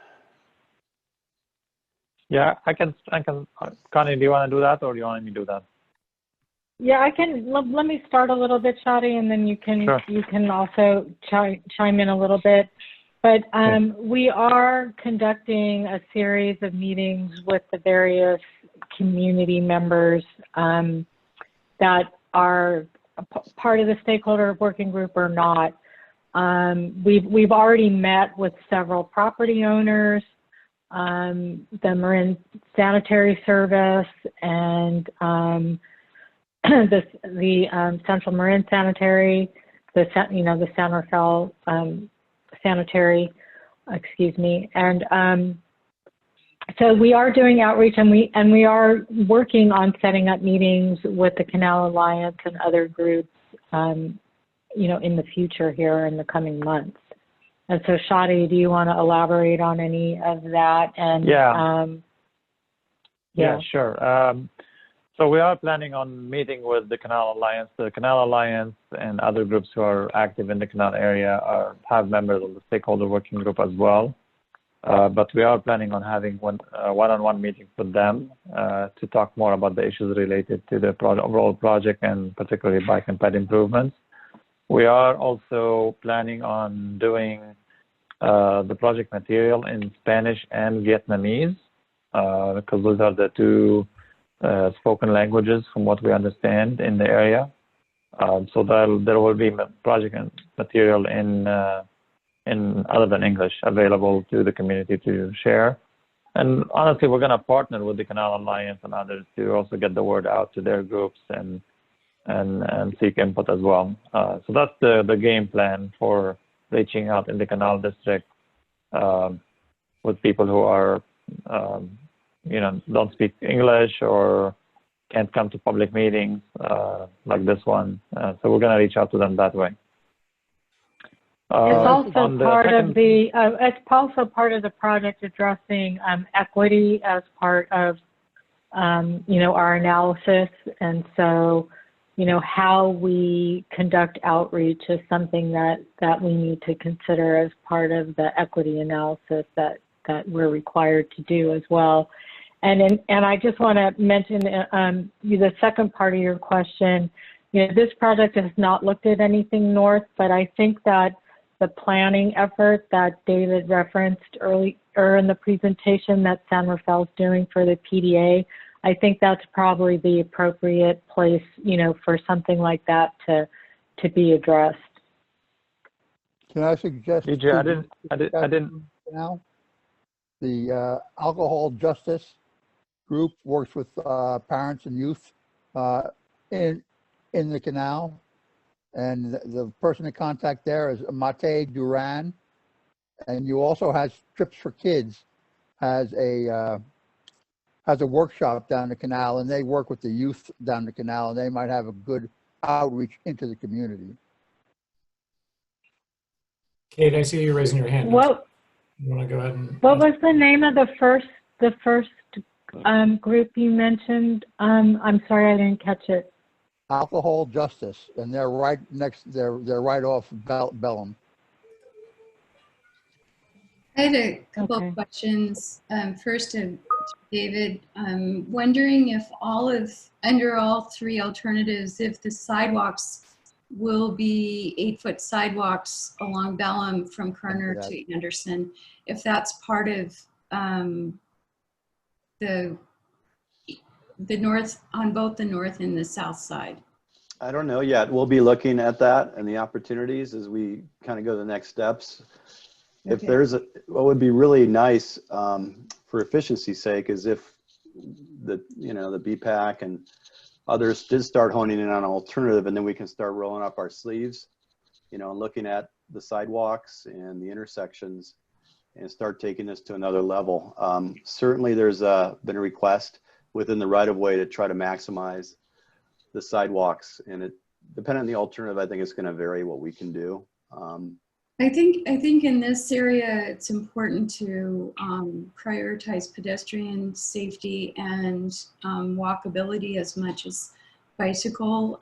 Yeah, I can, Connie, do you want to do that or do you want me to do that? Yeah, I can. Let me start a little bit, Shadi, and then you can Sure. you can also chime in a little bit. But we are conducting a series of meetings with the various community members that are part of the stakeholder working group or not. We've already met with several property owners, the Marin Sanitary Service, and the Central Marin Sanitary, the San Rafael Sanitary, excuse me, and so we are doing outreach, and we are working on setting up meetings with the Canal Alliance and other groups, in the future here in the coming months. And so, Shadi, do you want to elaborate on any of that? And yeah, sure. So we are planning on meeting with the Canal Alliance. The Canal Alliance and other groups who are active in the Canal area have members of the stakeholder working group as well. But we are planning on having one-on-one meetings with them to talk more about the issues related to the overall project and particularly bike and ped improvements. We are also planning on doing the project material in Spanish and Vietnamese because those are the two spoken languages from what we understand in the area. So there will be project material in other than English available to the community to share. And honestly, we're going to partner with the Canal Alliance and others to also get the word out to their groups and seek input as well. So that's the game plan for reaching out in the Canal District with people who are don't speak English or can't come to public meetings like this one. So we're going to reach out to them that way. It's also part of the. It's also part of the project addressing equity as part of, our analysis, and so, how we conduct outreach is something that we need to consider as part of the equity analysis that we're required to do as well. And I just want to mention the second part of your question. This project has not looked at anything north, but I think that the planning effort that David referenced earlier in the presentation that San Rafael's doing for the PDA, I think that's probably the appropriate place, for something like that to be addressed. Can I suggest? DJ, I didn't. Now, the alcohol justice group works with parents and youth in the canal. And the person to contact there is Mate Duran. And you also has Trips for Kids, has a workshop down the canal, and they work with the youth down the canal, and they might have a good outreach into the community. Kate, I see you raising your hand. What? You want to go ahead and? What was the name of the first group you mentioned? I'm sorry, I didn't catch it. Alcohol Justice, and they're right next. They're right off Bellum. I had a couple of questions. First to David, I'm wondering if under all three alternatives, if the sidewalks will be 8-foot sidewalks along Bellum from Kerner to Anderson, if that's part of the north, on both the north and the south side. I don't know yet. We'll be looking at that and the opportunities as we kind of go to the next steps. If there's what would be really nice for efficiency's sake is if the BPAC and others did start honing in on an alternative, and then we can start rolling up our sleeves, and looking at the sidewalks and the intersections and start taking this to another level. Certainly there's been a request within the right-of-way to try to maximize the sidewalks, and it, depending on the alternative, I think it's going to vary what we can do. I think in this area, it's important to prioritize pedestrian safety and walkability as much as bicycle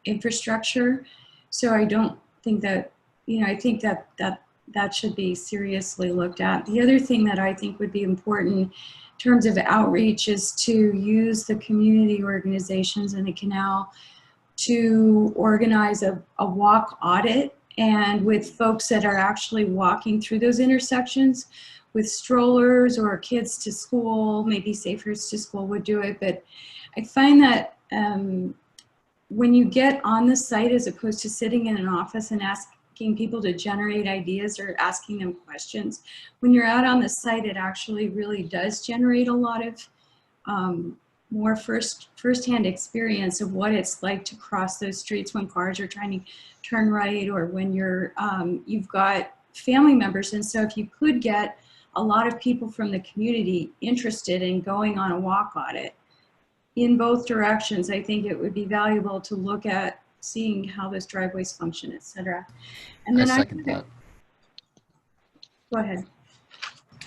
infrastructure. So I don't think that I think that should be seriously looked at. The other thing that I think would be important in terms of outreach is to use the community organizations in the canal to organize a walk audit, and with folks that are actually walking through those intersections with strollers or kids to school, maybe Safers to School would do it. But I find that when you get on the site, as opposed to sitting in an office and asking people to generate ideas or asking them questions, when you're out on the site, it actually really does generate a lot of more firsthand experience of what it's like to cross those streets when cars are trying to turn right, or when you've got family members. And so if you could get a lot of people from the community interested in going on a walk audit in both directions, I think it would be valuable to look at seeing how those driveways function, et cetera. And then I second that. Go ahead.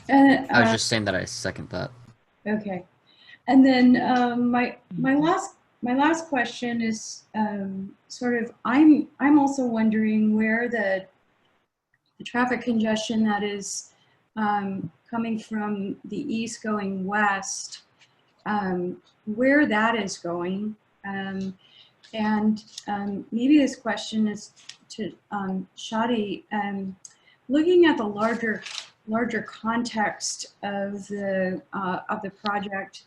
I was just saying that I second that. Okay. And then my last question is sort of, I'm also wondering where the traffic congestion that is coming from the east going west, where that is going. And maybe this question is to Shadi. Looking at the larger context of the project,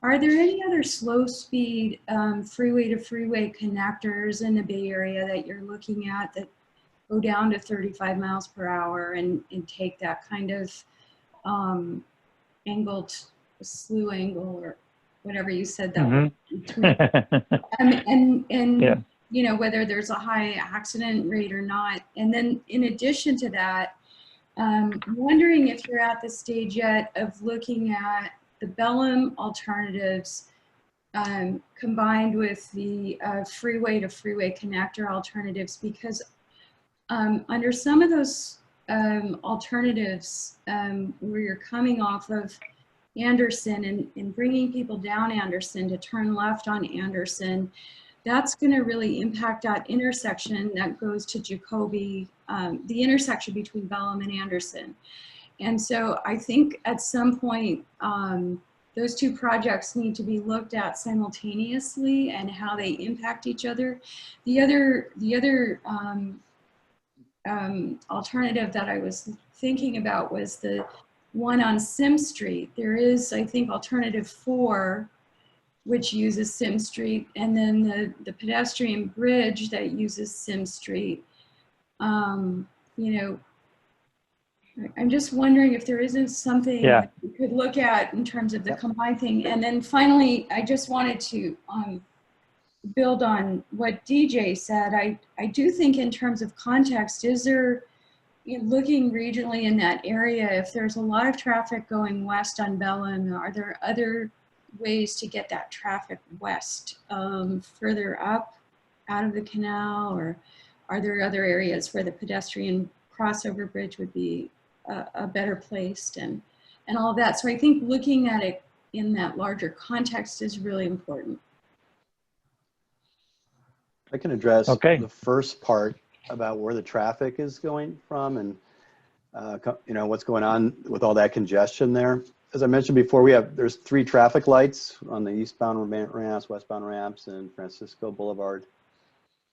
are there any other slow speed freeway to freeway connectors in the Bay Area that you're looking at that go down to 35 miles per hour and take that kind of angled slew angle, or whatever you said that was between, and yeah, whether there's a high accident rate or not. And then in addition to that, wondering if you're at the stage yet of looking at the Bellum alternatives combined with the freeway to freeway connector alternatives, because under some of those alternatives where you're coming off of Anderson and bringing people down Anderson to turn left on Anderson, that's going to really impact that intersection that goes to Jacoby, the intersection between Bellum and Anderson. And so I think at some point, those two projects need to be looked at simultaneously and how they impact each other. The other alternative that I was thinking about was the one on Sim Street. There is, I think, alternative 4, which uses Sim Street, and then the pedestrian bridge that uses Sim Street. I'm just wondering if there isn't something that we could look at in terms of the combined thing. And then finally, I just wanted to build on what DJ said. I do think in terms of context, is there, looking regionally in that area, if there's a lot of traffic going west on Bellum, are there other ways to get that traffic west, further up out of the canal, or are there other areas where the pedestrian crossover bridge would be a better placed, and all of that? So I think looking at it in that larger context is really important. I can address the first part about where the traffic is going from, and what's going on with all that congestion there. As I mentioned before, there's 3 traffic lights on the eastbound ramps, westbound ramps, and Francisco Boulevard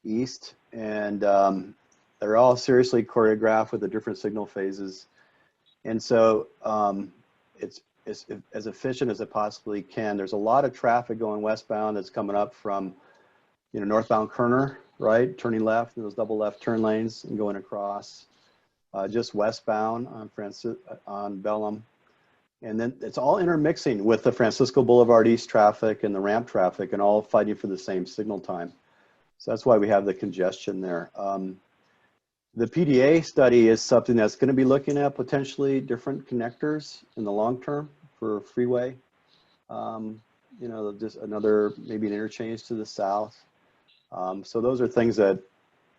East, and they're all seriously choreographed with the different signal phases. And so it's as efficient as it possibly can. There's a lot of traffic going westbound that's coming up from, northbound Kerner, right? Turning left in those double left turn lanes and going across just westbound on Bellum. And then it's all intermixing with the Francisco Boulevard East traffic and the ramp traffic, and all fighting for the same signal time. So that's why we have the congestion there. The PDA study is something that's going to be looking at potentially different connectors in the long term for freeway. Just another, maybe an interchange to the south. So those are things that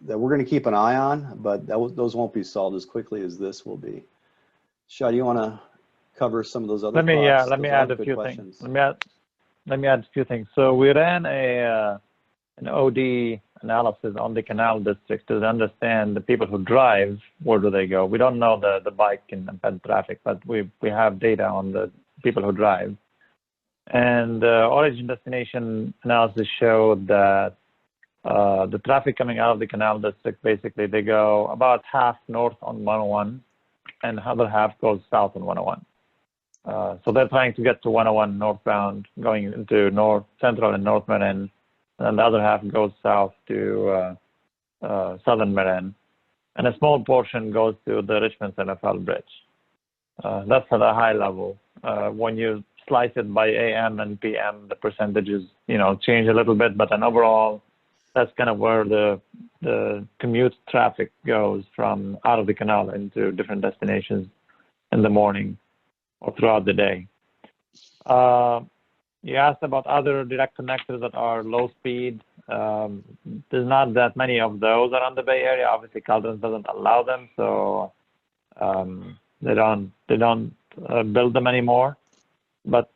we're going to keep an eye on, but those won't be solved as quickly as this will be. Shadi, you want to cover some of those other thoughts? Let me add a few things. Let me add a few things. So we ran an OD analysis on the Canal District to understand the people who drive, where do they go. We don't know the bike and ped traffic, but we have data on the people who drive. And origin destination analysis showed that the traffic coming out of the Canal District, basically they go about half north on 101 and the other half goes south on 101. So they're trying to get to 101 northbound, going into North Central and North Marin, and the other half goes south to Southern Marin, and a small portion goes to the Richmond NFL Bridge. That's at a high level. When you slice it by AM and PM, the percentages, change a little bit, but then overall, that's kind of where the commute traffic goes from out of the canal into different destinations in the morning or throughout the day. You asked about other direct connectors that are low speed. There's not that many of those around the Bay Area. Obviously, Caltrans doesn't allow them, so they don't build them anymore. But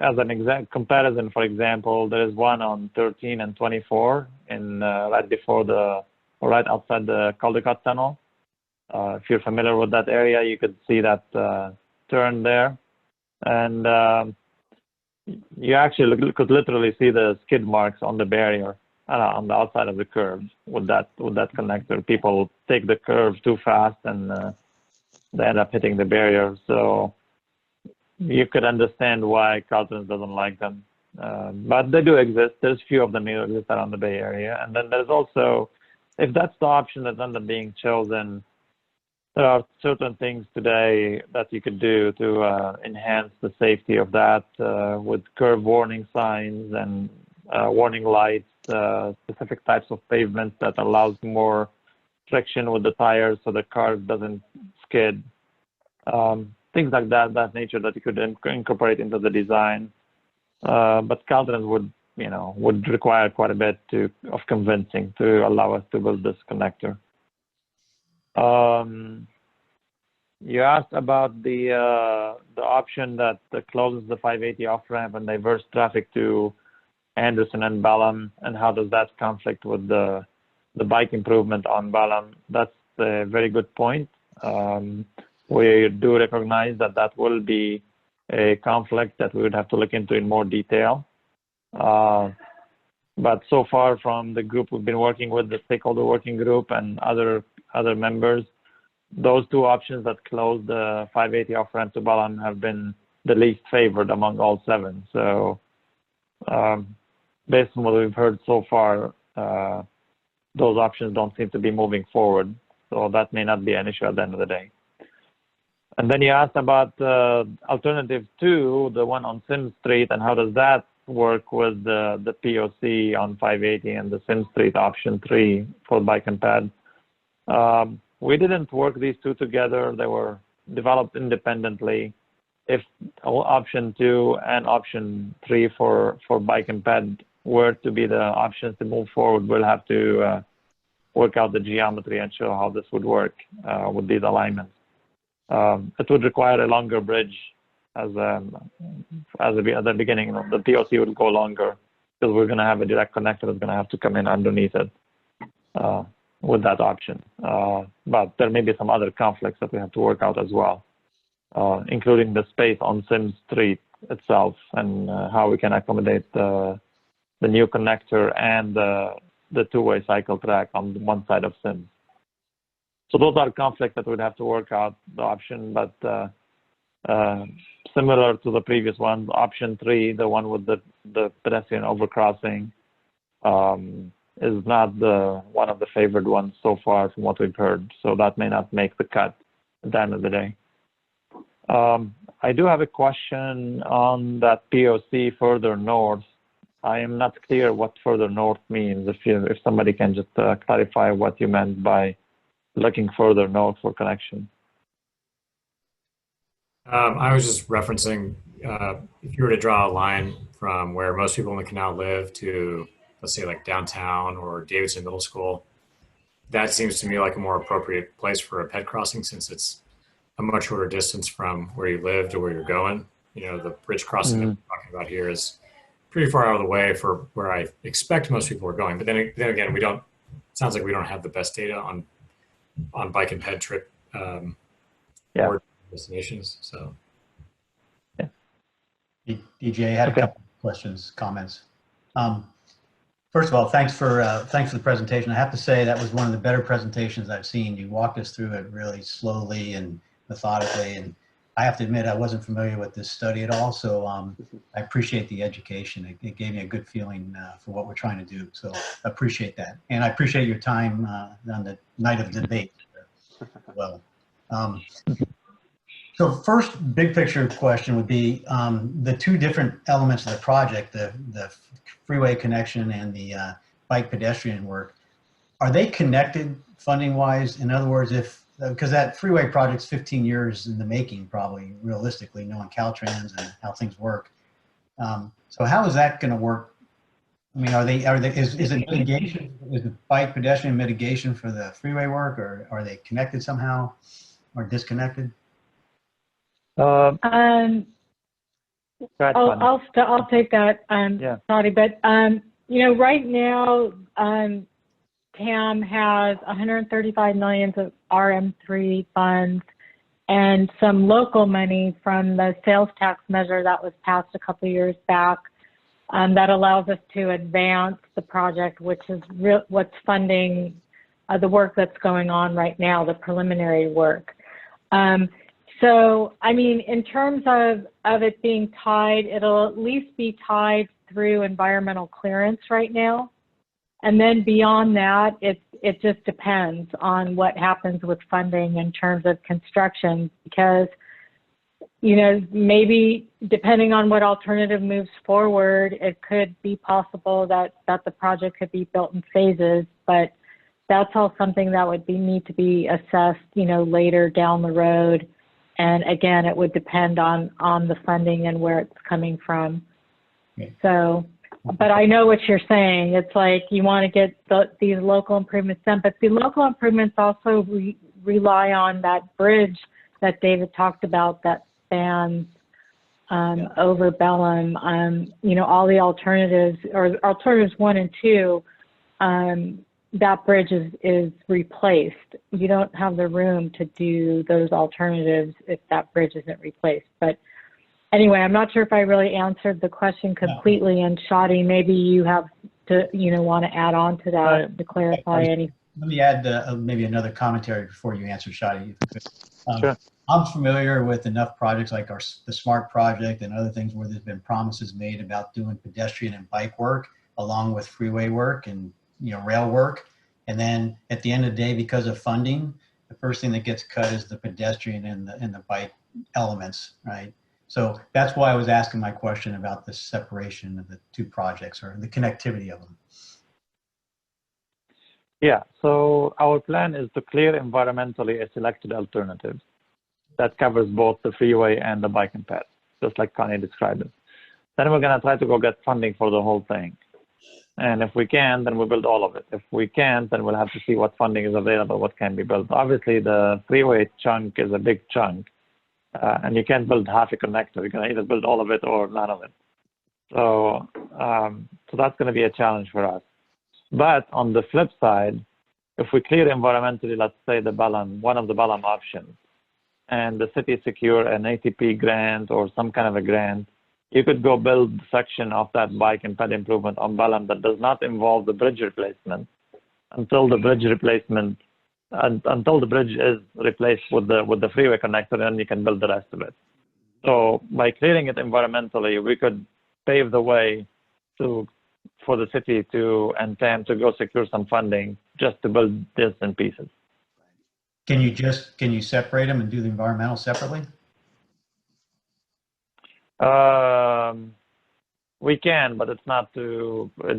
as an comparison, for example, there is one on 13 and 24 in right outside the Caldecott Tunnel. If you're familiar with that area, you could see that turn there, and you actually could literally see the skid marks on the barrier on the outside of the curve with that connector. People take the curve too fast and they end up hitting the barrier. So you could understand why Caltrans doesn't like them, but they do exist. There's a few of them that exist around the Bay Area, and then there's also, if that's the option that ends up being chosen, there are certain things today that you could do to enhance the safety of that with curve warning signs and warning lights, specific types of pavements that allows more friction with the tires so the car doesn't skid. Things like that nature that you could incorporate into the design. But Caltrans would require quite a bit of convincing to allow us to build this connector. You asked about the option that closes the 580 off ramp and diverts traffic to Anderson and Bellum, and how does that conflict with the bike improvement on Bellum? That's a very good point. We do recognize that will be a conflict that we would have to look into in more detail. But so far from the group we've been working with, the stakeholder working group and other members, those two options that close the 580 off ramp to Bellum have been the least favored among all seven. So based on what we've heard so far, those options don't seem to be moving forward. So that may not be an issue at the end of the day. And then you asked about alternative 2, the one on Sim Street, and how does that work with the POC on 580 and the Sim Street option 3 for bike and ped. We didn't work these two together. They were developed independently. If option 2 and option 3 for bike and ped were to be the options to move forward, we'll have to work out the geometry and show how this would work with these alignments. It would require a longer bridge at the beginning. The POC would go longer because we're going to have a direct connector that's going to have to come in underneath it with that option. But there may be some other conflicts that we have to work out as well, including the space on Sim Street itself and how we can accommodate the new connector and the two-way cycle track on one side of Sim. So those are conflicts that we'd have to work out the option, but similar to the previous one, option 3, the one with the pedestrian overcrossing, is not one of the favored ones so far from what we've heard. So that may not make the cut at the end of the day. I do have a question on that POC further north. I am not clear what further north means. If somebody can just clarify what you meant by looking further north for connection. I was just referencing, if you were to draw a line from where most people in the canal live to, let's say, like downtown or Davidson Middle School, that seems to me like a more appropriate place for a ped crossing, since it's a much shorter distance from where you live to where you're going. The bridge crossing that we're talking about here is pretty far out of the way for where I expect most people are going. But then again, it sounds like we don't have the best data on bike and ped trip or destinations. So. DJ had a couple of questions, comments. First of all, thanks for the presentation. I have to say that was one of the better presentations I've seen. You walked us through it really slowly and methodically, and I have to admit I wasn't familiar with this study at all, so I appreciate the education. It gave me a good feeling for what we're trying to do, so I appreciate that. And I appreciate your time on the night of debate as well. So first big picture question would be the two different elements of the project, the freeway connection and the bike pedestrian work. Are they connected funding wise? In other words, because that freeway project's 15 years in the making, probably realistically, knowing Caltrans and how things work. So how is that going to work? I mean, is it mitigation? Is the bike pedestrian mitigation for the freeway work, or are they connected somehow or disconnected? I'll take that, Saudi, but right now, TAM has 135 million of RM3 funds and some local money from the sales tax measure that was passed a couple of years back that allows us to advance the project, which is what's funding the work that's going on right now, the preliminary work. So, I mean, in terms of it being tied, it'll at least be tied through environmental clearance right now. And then beyond that, it just depends on what happens with funding in terms of construction, because, maybe depending on what alternative moves forward, it could be possible that the project could be built in phases, but that's all something that would need to be assessed, later down the road. And again, it would depend on the funding and where it's coming from. Okay. So, but I know what you're saying. It's like you want to get these local improvements done, but the local improvements also rely on that bridge that David talked about that spans over Bellum. All the alternatives, or alternatives 1 and 2, that bridge is replaced. You don't have the room to do those alternatives if that bridge isn't replaced. But anyway, I'm not sure if I really answered the question completely. And Shadi, maybe you have to, want to add on to that to clarify any. Let me add maybe another commentary before you answer, Shadi. Sure. I'm familiar with enough projects like the SMART project and other things where there's been promises made about doing pedestrian and bike work along with freeway work and rail work. And then at the end of the day, because of funding, the first thing that gets cut is the pedestrian and the bike elements, right? So that's why I was asking my question about the separation of the two projects or the connectivity of them. Yeah, so our plan is to clear environmentally a selected alternative that covers both the freeway and the bike and ped, just like Connie described it. Then we're going to try to go get funding for the whole thing. And if we can, then we'll build all of it. If we can't, then we'll have to see what funding is available, what can be built. Obviously, the freeway chunk is a big chunk, and you can't build half a connector. You're going to either build all of it or none of it. So that's going to be a challenge for us. But on the flip side, if we clear environmentally, let's say the Bellum, one of the Bellum options, and the city secure an ATP grant or some kind of a grant, you could go build a section of that bike and ped improvement on Bellum that does not involve the bridge replacement until the bridge replacement, until the bridge is replaced with the freeway connector, and you can build the rest of it. So by clearing it environmentally, we could pave the way for the city and TAM to go secure some funding just to build this in pieces. Can you separate them and do the environmental separately? We can, but it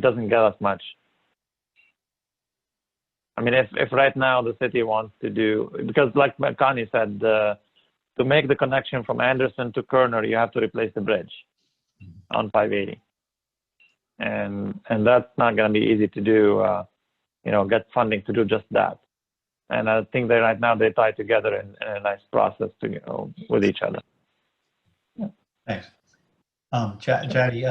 doesn't get us much. I mean, if right now the city wants to do, because like Connie said, to make the connection from Anderson to Kerner, you have to replace the bridge on 580. And that's not going to be easy to do, get funding to do just that. And I think that right now they tie together in a nice process with each other. Thanks. Chatty,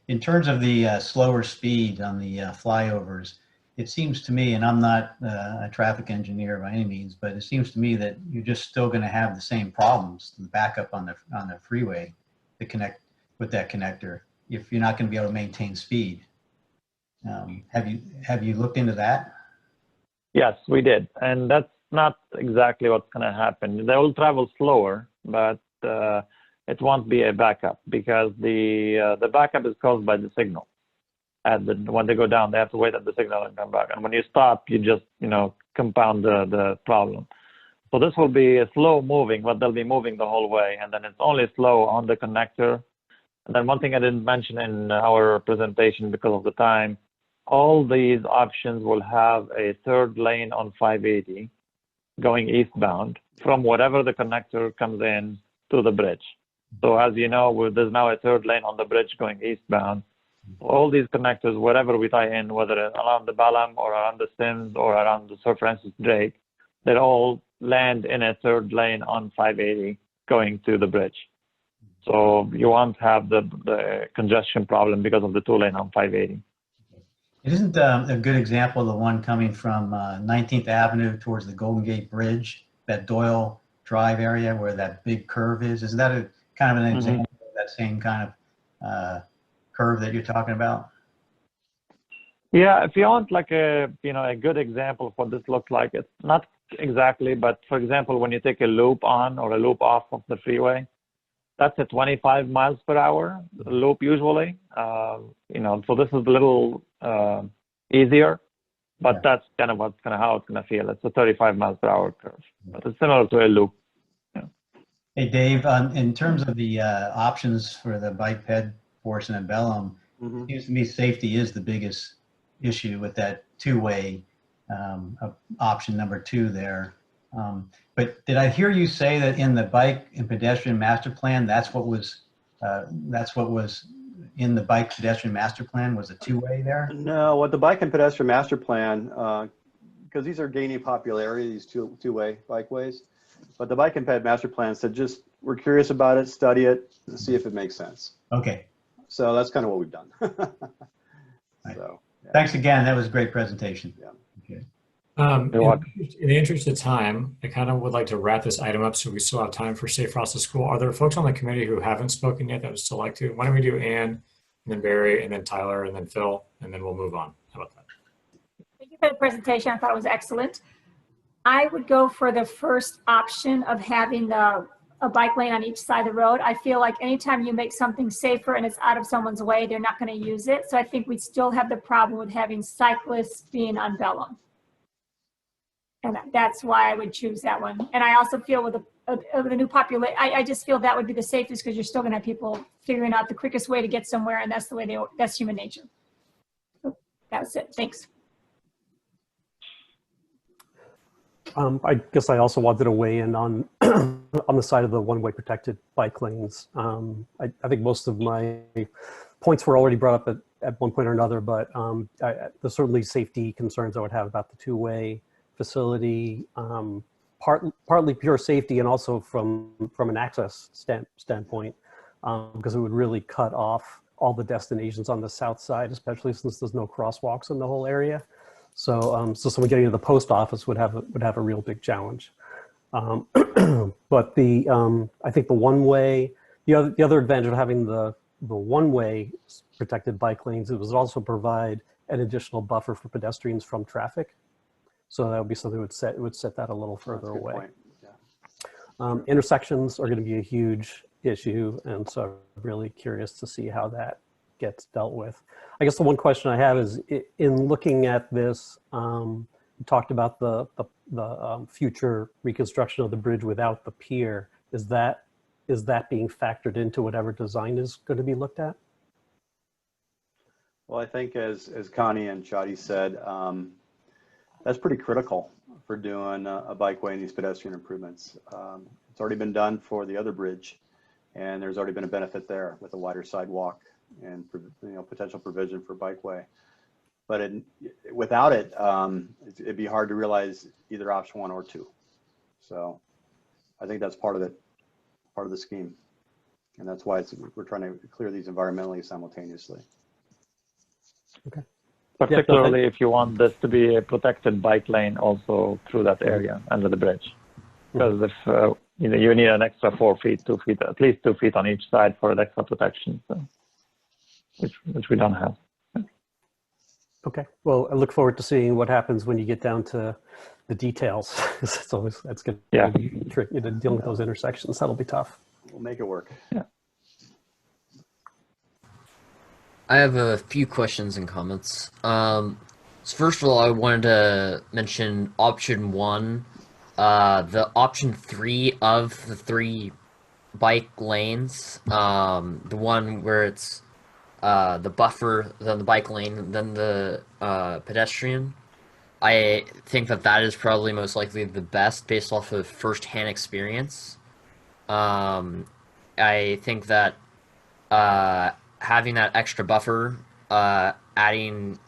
in terms of the slower speed on the flyovers, it seems to me, and I'm not a traffic engineer by any means, but it seems to me that you're just still going to have the same problems, the backup on the freeway to connect with that connector if you're not going to be able to maintain speed. Have you looked into that? Yes, we did, and that's not exactly what's going to happen. They will travel slower, but it won't be a backup because the backup is caused by the signal. When they go down, they have to wait at the signal and come back. And when you stop, you just compound the problem. So this will be a slow moving, but they'll be moving the whole way, and then it's only slow on the connector. And then one thing I didn't mention in our presentation because of the time, all these options will have a third lane on 580 going eastbound from whatever the connector comes in to the bridge. So as you know, there's now a third lane on the bridge going eastbound. All these connectors, wherever we tie in, whether around the Balam or around the Sims or around the Sir Francis Drake, they all land in a third lane on 580 going to the bridge. So you won't have the congestion problem because of the 2-lane on 580. It isn't a good example, the one coming from 19th Avenue towards the Golden Gate Bridge, that Doyle Drive area where that big curve is. Isn't that a kind of an example of that same kind of curve that you're talking about? Yeah, if you want like a good example of what this looks like, it's not exactly, but for example, when you take a loop on or a loop off of the freeway, that's a 25 miles per hour loop usually. So this is a little easier, but that's kind of how it's gonna feel. It's a 35 miles per hour curve, but it's similar to a loop. Yeah. Hey Dave, in terms of the options for the bike ped portion of Bellum, it seems to me safety is the biggest issue with that two-way option number 2 there. But did I hear you say that in the bike and pedestrian master plan, that's what was in the bike pedestrian master plan was a two-way there? No, what the bike and pedestrian master plan, because these are gaining popularity, these two-way bikeways, but the bike and ped master plan said just we're curious about it, study it, and see if it makes sense. Okay. So that's kind of what we've done. Right. So, yeah. Thanks again. That was a great presentation. Yeah. Okay. In the interest of time, I kind of would like to wrap this item up so we still have time for Safe Routes to School. Are there folks on the committee who haven't spoken yet that would still like to? Why don't we do Ann, and then Barry, and then Tyler, and then Phil, and then we'll move on. How about that? Thank you for the presentation. I thought it was excellent. I would go for the first option of having a bike lane on each side of the road. I feel like anytime you make something safer and it's out of someone's way, they're not going to use it. So I think we still have the problem with having cyclists being on Bellum. And that's why I would choose that one. And I also feel with the new population, I just feel that would be the safest because you're still going to have people figuring out the quickest way to get somewhere, and that's the way that's human nature. So that was it. Thanks. I guess I also wanted to weigh in on on the side of the one-way protected bike lanes. I think most of my points were already brought up at one point or another, but there's certainly safety concerns I would have about the two-way facility, partly pure safety and also from an access standpoint, because it would really cut off all the destinations on the south side, especially since there's no crosswalks in the whole area. So someone getting to the post office would have a real big challenge. But I think the one-way, the other advantage of having the one-way protected bike lanes, it would also provide an additional buffer for pedestrians from traffic. So that would be something that would set that a little further away. Yeah. Intersections are going to be a huge issue, and so I'm really curious to see how that gets dealt with. I guess the one question I have is, in looking at this, you talked about the future reconstruction of the bridge without the pier. Is that being factored into whatever design is going to be looked at? Well, I think as Connie and Shadi said, that's pretty critical for doing a bikeway and these pedestrian improvements. It's already been done for the other bridge, and there's already been a benefit there with a wider sidewalk and potential provision for bikeway. But without it, it'd be hard to realize either option 1 or 2. So I think that's part of it, part of the scheme. And that's why we're trying to clear these environmentally simultaneously. Okay. Particularly if you want this to be a protected bike lane also through that area under the bridge. Because if you need an extra 4 feet, 2 feet, at least 2 feet on each side for an extra protection, so, which we don't have. Okay. Well, I look forward to seeing what happens when you get down to the details. That's going to be tricky to deal with those intersections. That'll be tough. We'll make it work. Yeah. I have a few questions and comments. So first of all, I wanted to mention option 1. The option 3 of the 3 bike lanes, the one where it's the buffer, then the bike lane, then the pedestrian. I think that is probably most likely the best based off of first-hand experience. I think that having that extra buffer, adding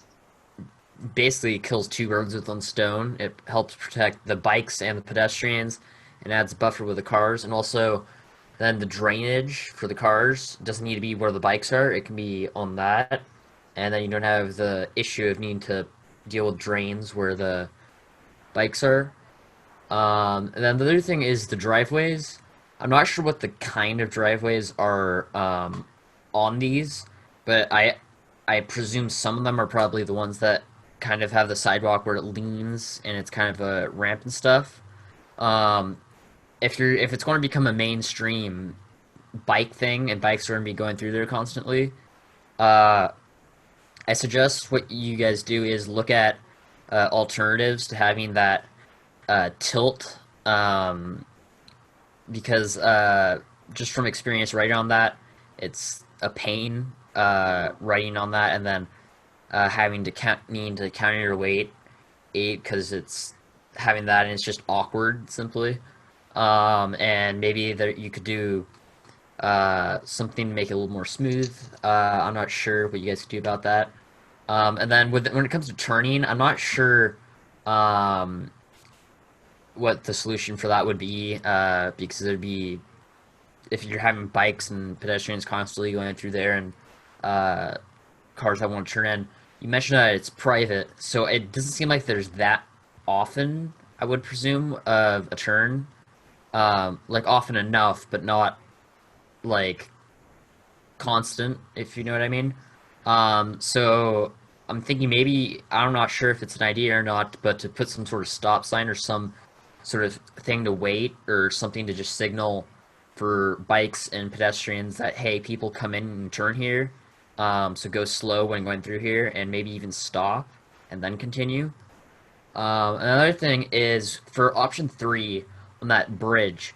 basically kills 2 birds with 1 stone. It helps protect the bikes and the pedestrians and adds a buffer with the cars. And also then the drainage for the cars doesn't need to be where the bikes are. It can be on that. And then you don't have the issue of needing to deal with drains where the bikes are. And then the other thing is the driveways. I'm not sure what the kind of driveways are on these, but I presume some of them are probably the ones that kind of have the sidewalk where it leans and it's kind of a ramp and stuff. If it's going to become a mainstream bike thing and bikes are going to be going through there constantly, I suggest what you guys do is look at alternatives to having that tilt, because just from experience writing on that, it's a pain writing on that and then having to need to counter your weight because it's having that and it's just awkward simply. And maybe that you could do something to make it a little more smooth. I'm not sure what you guys could do about that. And then when it comes to turning, I'm not sure what the solution for that would be, because it'd be if you're having bikes and pedestrians constantly going through there and cars that want to turn in. You mentioned that it's private, so it doesn't seem like there's that often, I would presume, of a turn. Like often enough, but not like constant, if you know what I mean. So I'm thinking maybe, I'm not sure if it's an idea or not, but to put some sort of stop sign or some sort of thing to wait or something to just signal for bikes and pedestrians that, hey, people come in and turn here, so go slow when going through here and maybe even stop and then continue. Another thing is for option 3 on that bridge,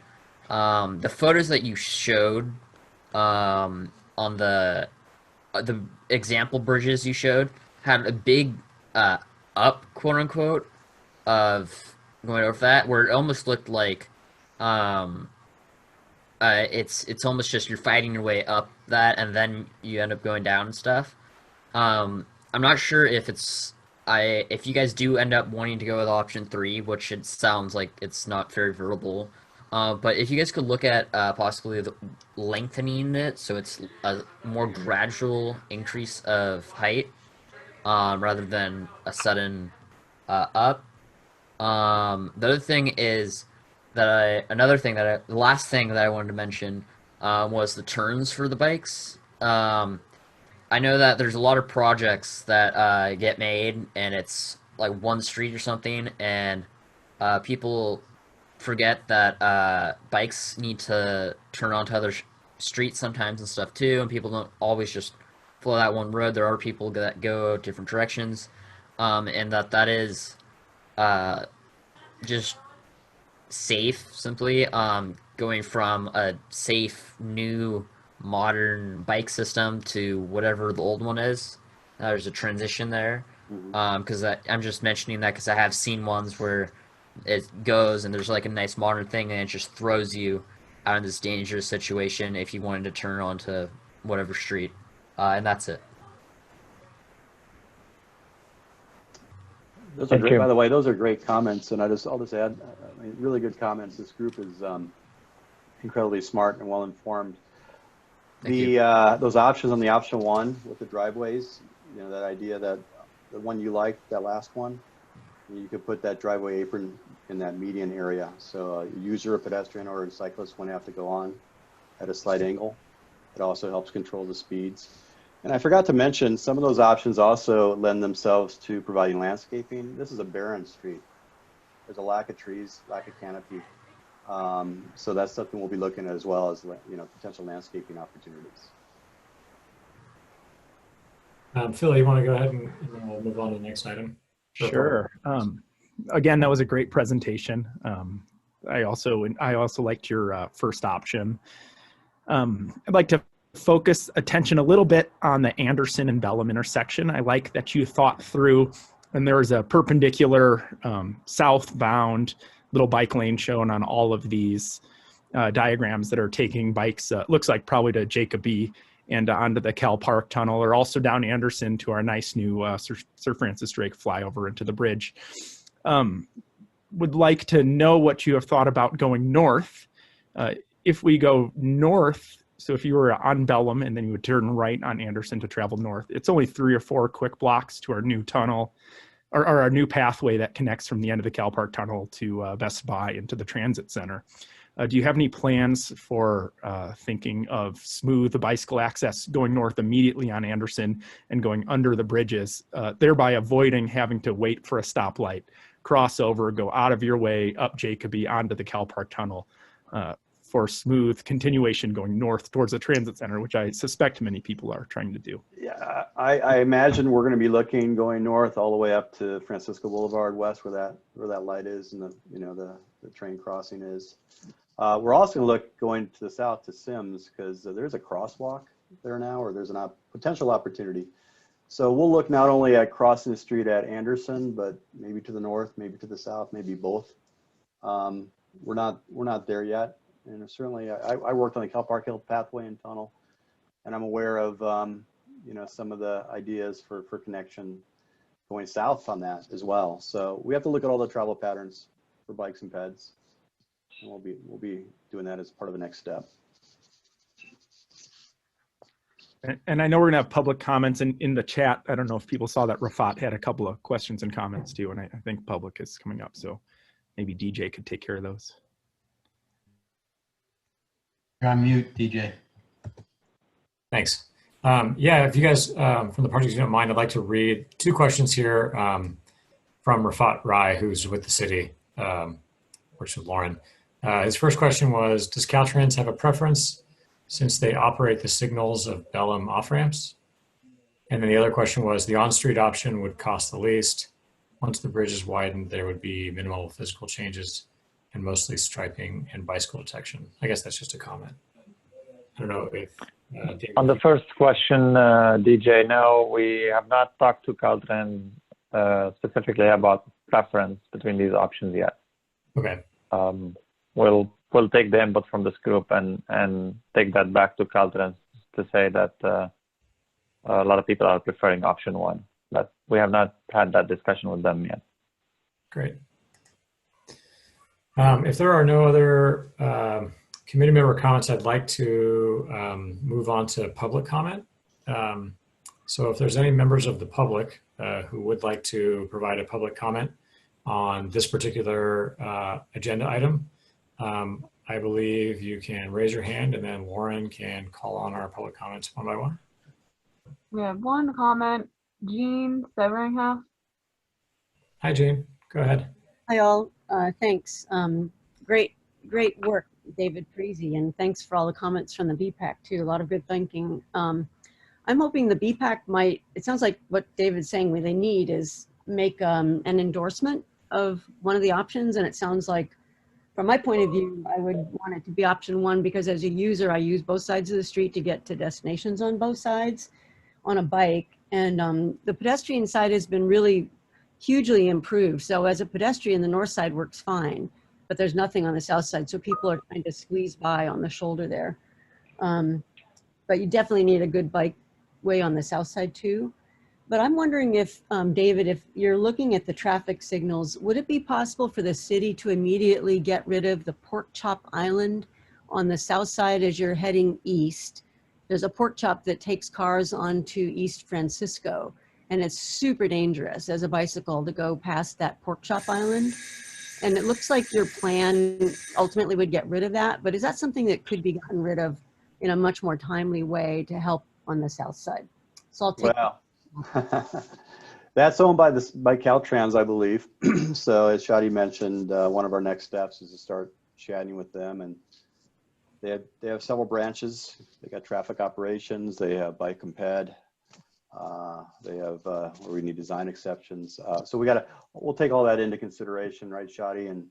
the photos that you showed on the example bridges you showed had a big up, quote unquote, of going over that, where it almost looked like it's almost just you're fighting your way up that and then you end up going down and stuff. I'm not sure if if you guys do end up wanting to go with option 3, which it sounds like it's not very vertical, but if you guys could look at possibly lengthening it so it's a more gradual increase of height rather than a sudden up. The other thing is that the last thing that I wanted to mention was the turns for the bikes. I know that there's a lot of projects that get made and it's like one street or something, and people forget that bikes need to turn onto other streets sometimes and stuff too, and people don't always just follow that one road. There are people that go different directions, and that is just safe, simply going from a safe new modern bike system to whatever the old one is. There's a transition there, because I'm just mentioning that because I have seen ones where it goes and there's like a nice modern thing and it just throws you out of this dangerous situation if you wanted to turn onto whatever street, and that's it. Those are great, by the way, those are great comments, and I'll just add, I mean, really good comments. This group is incredibly smart and well informed. Those options on the option 1 with the driveways, you know, that idea that the one you liked, that last one, you could put that driveway apron in that median area. So a user, a pedestrian, or a cyclist wouldn't have to go on at a slight angle. It also helps control the speeds. And I forgot to mention, some of those options also lend themselves to providing landscaping. This is a barren street. There's a lack of trees, lack of canopy. So that's something we'll be looking at as well as, you know, potential landscaping opportunities. Phil, you want to go ahead and then we'll move on to the next item? Sure. Again, that was a great presentation. I also liked your first option. I'd like to focus attention a little bit on the Anderson and Bellum intersection. I like that you thought through, and there's a perpendicular southbound little bike lane shown on all of these diagrams that are taking bikes, looks like probably to Jacoby and onto the Cal Park tunnel, or also down Anderson to our nice new Sir Francis Drake flyover into the bridge. Would like to know what you have thought about going north. If we go north, so if you were on Bellum and then you would turn right on Anderson to travel north, it's only 3 or 4 quick blocks to our new tunnel, or our new pathway that connects from the end of the Cal Park tunnel to Best Buy into the transit center. Do you have any plans for thinking of smooth bicycle access going north immediately on Anderson and going under the bridges, thereby avoiding having to wait for a stoplight, cross over, go out of your way, up Jacoby onto the Cal Park tunnel for smooth continuation going north towards the transit center, which I suspect many people are trying to do? Yeah, I imagine we're going to be looking going north all the way up to Francisco Boulevard West, where that light is and the train crossing is. We're also going to look going to the south to Sims, because there's a crosswalk there now, or there's a potential opportunity. So we'll look not only at crossing the street at Anderson, but maybe to the north, maybe to the south, maybe both. We're not there yet. And certainly I worked on the Cal Park Hill pathway and tunnel, and I'm aware of you know, some of the ideas for connection going south on that as well. So we have to look at all the travel patterns for bikes and peds, and we'll be doing that as part of the next step. And I know we're gonna have public comments in the chat. I don't know if people saw that Rafat had a couple of questions and comments too, and I think public is coming up, so maybe DJ could take care of those. You're on mute, DJ. Thanks. Yeah, if you guys from the parties, you don't mind, I'd like to read 2 questions here from Rafat Rai, who's with the city, works with Lauren. His first question was, does Caltrans have a preference since they operate the signals of Bellum off-ramps? And then the other question was, the on-street option would cost the least. Once the bridge is widened, there would be minimal physical changes and mostly striping and bicycle detection. I guess that's just a comment. I don't know if David, on the first question, DJ, no, we have not talked to Caltrans specifically about preference between these options yet. Okay. We'll take the input from this group and take that back to Caltrans to say that a lot of people are preferring option 1, but we have not had that discussion with them yet. Great. If there are no other committee member comments, I'd like to move on to public comment. So if there's any members of the public who would like to provide a public comment on this particular agenda item, I believe you can raise your hand and then Lauren can call on our public comments one by one. We have one comment, Jean Severingham. Hi, Jean. Go ahead. Hi, all. Thanks. Great work, David Parisi, and thanks for all the comments from the BPAC too. A lot of good thinking. I'm hoping the BPAC might, it sounds like what David's saying what they need is make an endorsement of one of the options, and it sounds like, from my point of view, I would want it to be option 1 because as a user, I use both sides of the street to get to destinations on both sides on a bike, and the pedestrian side has been really hugely improved. So as a pedestrian, the north side works fine, but there's nothing on the south side. So people are trying to squeeze by on the shoulder there. But you definitely need a good bike way on the south side too. But I'm wondering if, David, if you're looking at the traffic signals, would it be possible for the city to immediately get rid of the pork chop island on the south side as you're heading east there's a pork chop that takes cars onto East Francisco, and it's super dangerous as a bicycle to go past that pork chop island. And it looks like your plan ultimately would get rid of that, but is that something that could be gotten rid of in a much more timely way to help on the south side? So I'll take. Well, that's owned by Caltrans, I believe. So as Shadi mentioned, one of our next steps is to start chatting with them, and they have several branches. They got traffic operations, they have bike and ped, they have where we need design exceptions. So we'll take all that into consideration, right, Shadi? And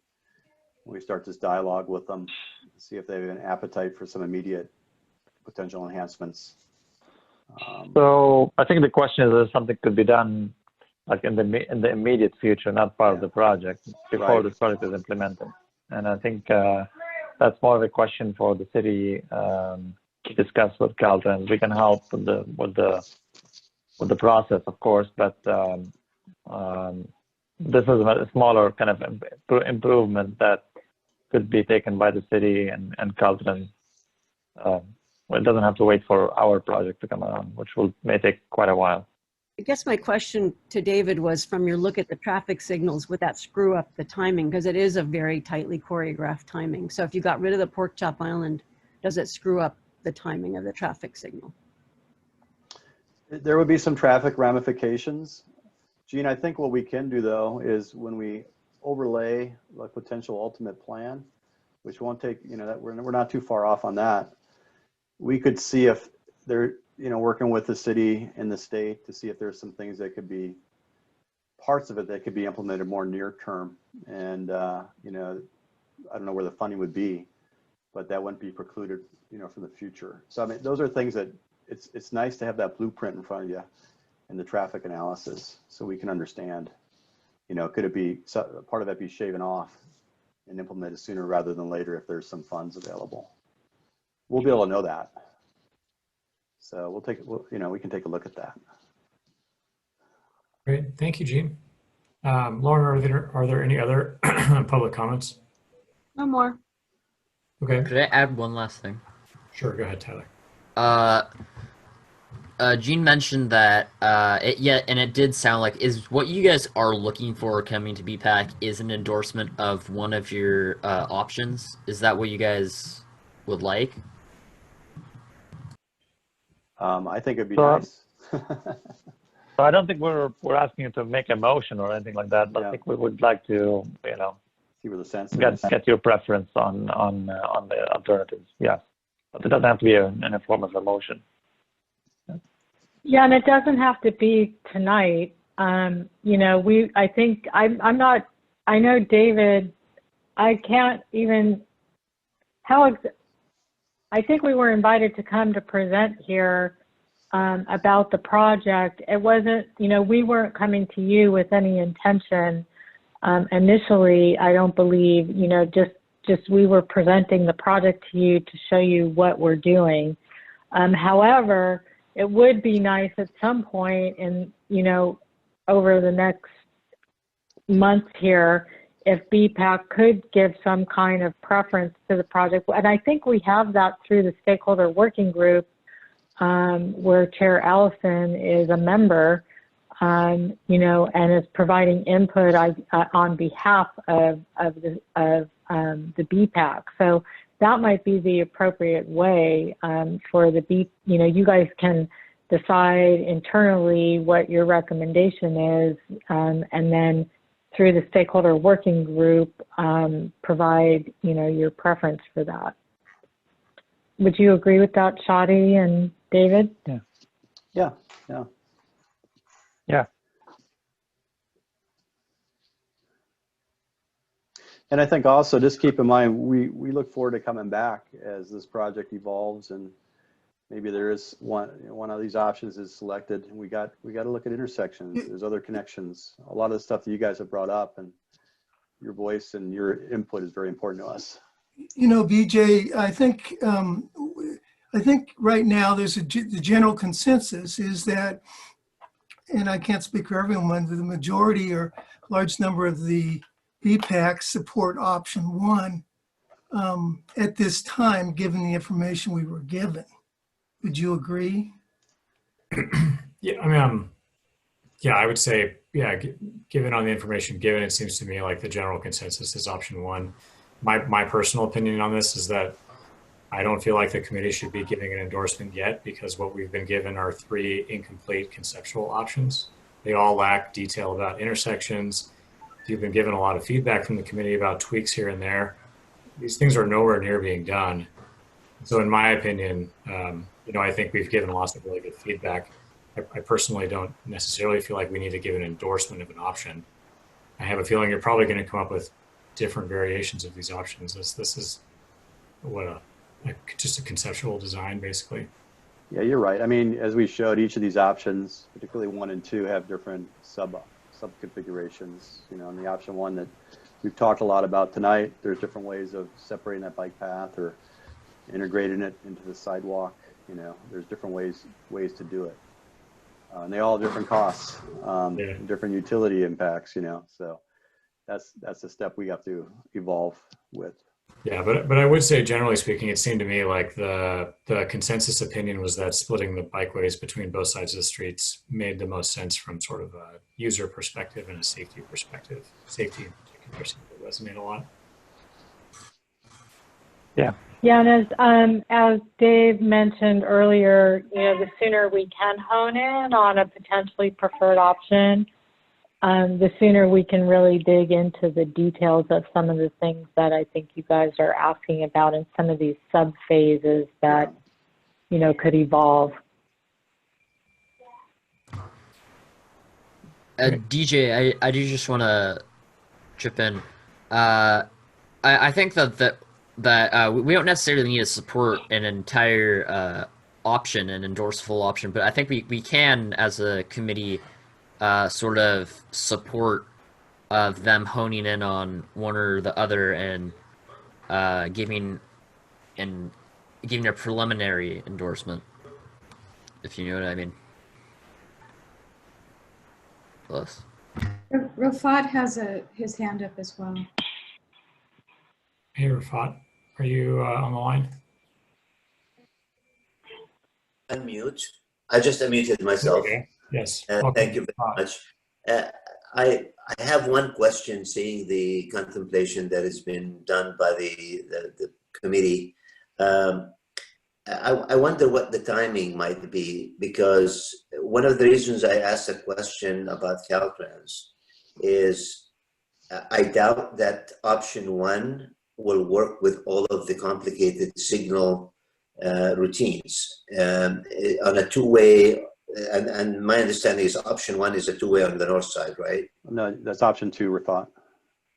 we start this dialogue with them, see if they have an appetite for some immediate potential enhancements. So I think the question is if something could be done like in the immediate future, not part of the project, before the project is implemented. And I think that's more of a question for the city to discuss with Caltrans. We can help with the process, of course, but this is a smaller kind of improvement that could be taken by the city and Caltrans. It doesn't have to wait for our project to come around, which may take quite a while. I guess my question to David was, from your look at the traffic signals, would that screw up the timing? Because it is a very tightly choreographed timing. So if you got rid of the pork chop island, does it screw up the timing of the traffic signal? There would be some traffic ramifications. Gene, I think what we can do though is when we overlay a potential ultimate plan, which won't take, that we're not too far off on that. We could see if they're, working with the city and the state to see if there's some things that could be, parts of it that could be implemented more near term. And, I don't know where the funding would be, but that wouldn't be precluded, for the future. So, I mean, those are things that it's nice to have that blueprint in front of you and the traffic analysis so we can understand, could it be, part of that be shaven off and implemented sooner rather than later if there's some funds available. We'll be able to know that. So we can take a look at that. Great, thank you, Gene. Lauren, are there any other public comments? No more. Okay. Could I add one last thing? Sure, go ahead, Tyler. Gene mentioned that, and it did sound like, is what you guys are looking for coming to BPAC is an endorsement of one of your options? Is that what you guys would like? I think it'd be nice. So I don't think we're asking you to make a motion or anything like that, but I think we would like to, see where the sense is. Get your preference on the alternatives. Yes, but it doesn't have to be in a form of a motion. Yeah, and it doesn't have to be tonight. I know David, I can't even, I think we were invited to come to present here about the project. It wasn't, we weren't coming to you with any intention initially, I don't believe, just we were presenting the project to you to show you what we're doing. However, it would be nice at some point in, over the next month here, if BPAC could give some kind of preference to the project. And I think we have that through the stakeholder working group, where Chair Allison is a member, and is providing input on behalf of the BPAC. So that might be the appropriate way for the you guys can decide internally what your recommendation is, and then through the stakeholder working group, provide, your preference for that. Would you agree with that, Shadi and David? Yeah. And I think also just keep in mind, we look forward to coming back as this project evolves, and maybe there is one of these options is selected, and we got to look at intersections. There's other connections. A lot of the stuff that you guys have brought up, and your voice and your input is very important to us. BJ, I think right now there's the general consensus is that, and I can't speak for everyone, the majority or large number of the BPAC support option 1 at this time, given the information we were given. Would you agree? Yeah, I mean, yeah, I would say, yeah, given on the information given, it seems to me like the general consensus is option one. My personal opinion on this is that I don't feel like the committee should be giving an endorsement yet because what we've been given are 3 incomplete conceptual options. They all lack detail about intersections. You've been given a lot of feedback from the committee about tweaks here and there. These things are nowhere near being done. So in my opinion, I think we've given lots of really good feedback. I personally don't necessarily feel like we need to give an endorsement of an option. I have a feeling you're probably going to come up with different variations of these options. This is what just a conceptual design, basically. Yeah, you're right. I mean, as we showed, each of these options, particularly 1 and 2, have different sub configurations. In the option 1 that we've talked a lot about tonight, there's different ways of separating that bike path or integrating it into the sidewalk. There's different ways to do it. And they all have different costs, different utility impacts, so that's the step we have to evolve with. Yeah, but I would say, generally speaking, it seemed to me like the consensus opinion was that splitting the bikeways between both sides of the streets made the most sense from sort of a user perspective and a safety perspective. Safety in particular seemed to resonate a lot. Yeah. Yeah, and as Dave mentioned earlier, the sooner we can hone in on a potentially preferred option, the sooner we can really dig into the details of some of the things that I think you guys are asking about in some of these sub phases that, could evolve. DJ, I do just want to chip in. I think that we don't necessarily need to support an entire option, an endorsable option, but I think we can, as a committee, sort of support them honing in on one or the other and giving a preliminary endorsement, if you know what I mean. Plus. Rafat has his hand up as well. Hey, Rafat, are you on the line? Unmute. I just unmuted myself. Okay. Yes. Thank you very much. I have one question, seeing the contemplation that has been done by the committee. I wonder what the timing might be, because one of the reasons I asked a question about Caltrans is I doubt that option 1 will work with all of the complicated signal routines on a two-way. And my understanding is option 1 is a two-way on the north side, right? No, that's option 2, Rafat.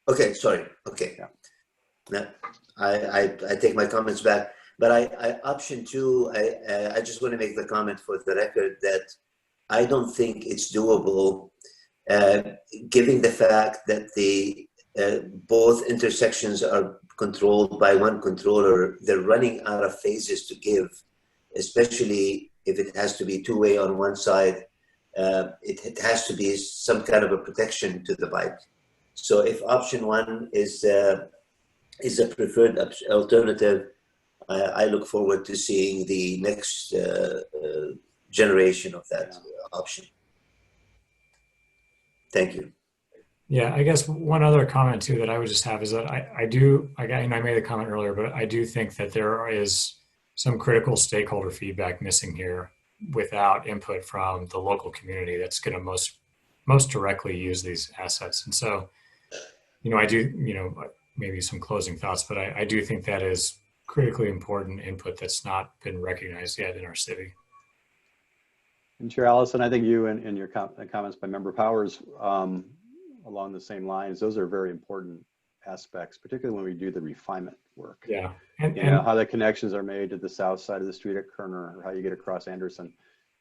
Okay, sorry. Okay. Yeah. Now, I take my comments back. But option 2, I just want to make the comment for the record that I don't think it's doable, given the fact that both intersections are controlled by one controller. They're running out of phases to give, especially if it has to be two-way on one side. It has to be some kind of a protection to the bike. So if option 1 is a preferred alternative, I look forward to seeing the next generation of that option. Thank you. Yeah, I guess one other comment too that I would just have is that I made a comment earlier, but I do think that there is some critical stakeholder feedback missing here without input from the local community that's going to most directly use these assets. And so, I do, maybe some closing thoughts, but I do think that is critically important input that's not been recognized yet in our city. And Chair Allison, I think you and your comments by Member Powers along the same lines, those are very important aspects, particularly when we do the refinement work. Yeah. And how the connections are made to the south side of the street at Kerner, or how you get across Anderson,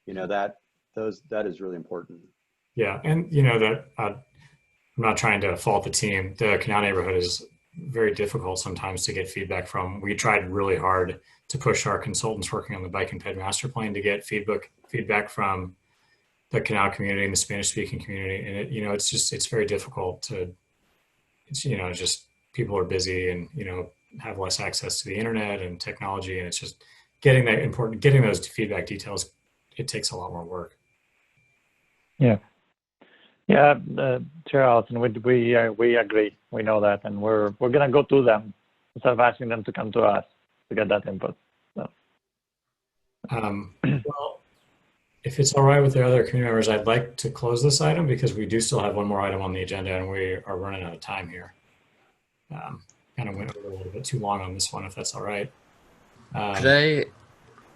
that is really important. Yeah, and that I'm not trying to fault the team. The Canal neighborhood is very difficult sometimes to get feedback from. We tried really hard to push our consultants working on the Bike and Ped Master Plan to get feedback from the Canal community and the Spanish-speaking community, and it's very difficult to. Just people are busy and have less access to the internet and technology, and it's just getting those feedback details, it takes a lot more work. Yeah. Yeah, Chair Allison, we agree. We know that, and we're gonna go to them instead of asking them to come to us to get that input. So. Well, if it's all right with the other community members, I'd like to close this item because we do still have one more item on the agenda and we are running out of time here. Kind of went over a little bit too long on this one, if that's all right. Could I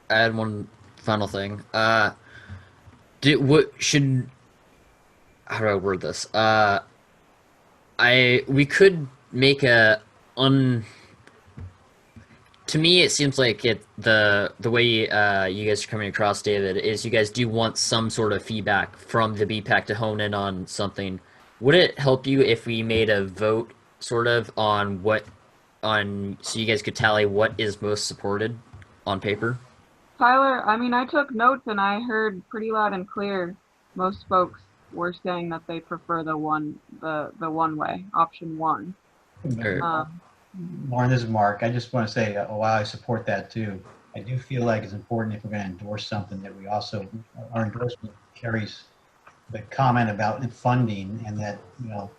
add one final thing? How do I word this? We could make to me, it seems like the way you guys are coming across, David, is you guys do want some sort of feedback from the BPAC to hone in on something. Would it help you if we made a vote sort of so you guys could tally what is most supported on paper? Tyler, I mean, I took notes and I heard pretty loud and clear most folks were saying that they prefer the one way, option one. Lauren, this is Mark. I just want to say, wow, I support that too. I do feel like it's important if we're going to endorse something that we also, our endorsement carries the comment about funding, and that, you know,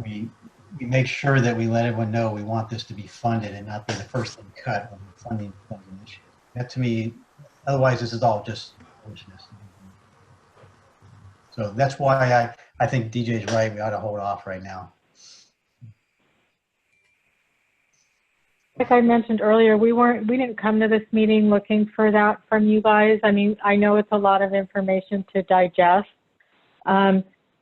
we make sure that we let everyone know we want this to be funded and not be the first thing cut when funding becomes an issue. That to me, otherwise this is all just foolishness. So that's why I think DJ's right. We ought to hold off right now. Like I mentioned earlier, we didn't come to this meeting looking for that from you guys. I mean, I know it's a lot of information to digest.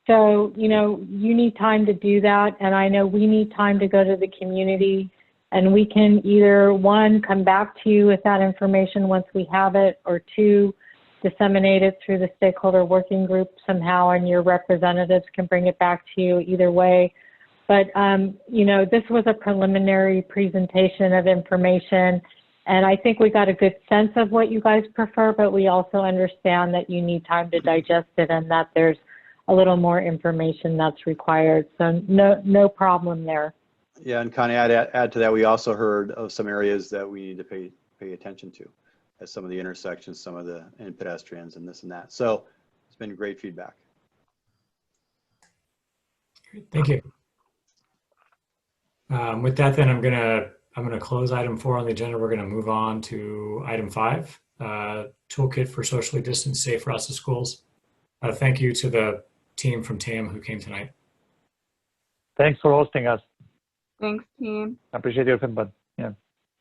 So, you know, you need time to do that. And I know we need time to go to the community, and we can either, one, come back to you with that information once we have it, or two, disseminate it through the stakeholder working group somehow, and your representatives can bring it back to you either way. But, you know, this was a preliminary presentation of information, and I think we got a good sense of what you guys prefer, but we also understand that you need time to digest it and that there's a little more information that's required. So no problem there. Yeah, and Connie, I'd add to that, we also heard of some areas that we need to pay attention to, as some of the intersections, some of the pedestrians and this and that. So it's been great feedback. Great, thank you. With that, then I'm gonna close item 4 on the agenda. We're gonna move on to item 5, Toolkit for Socially Distanced Safe Routes to Schools. Thank you to the team from TAM who came tonight. Thanks for hosting us. Thanks, team. I appreciate your input. Yeah.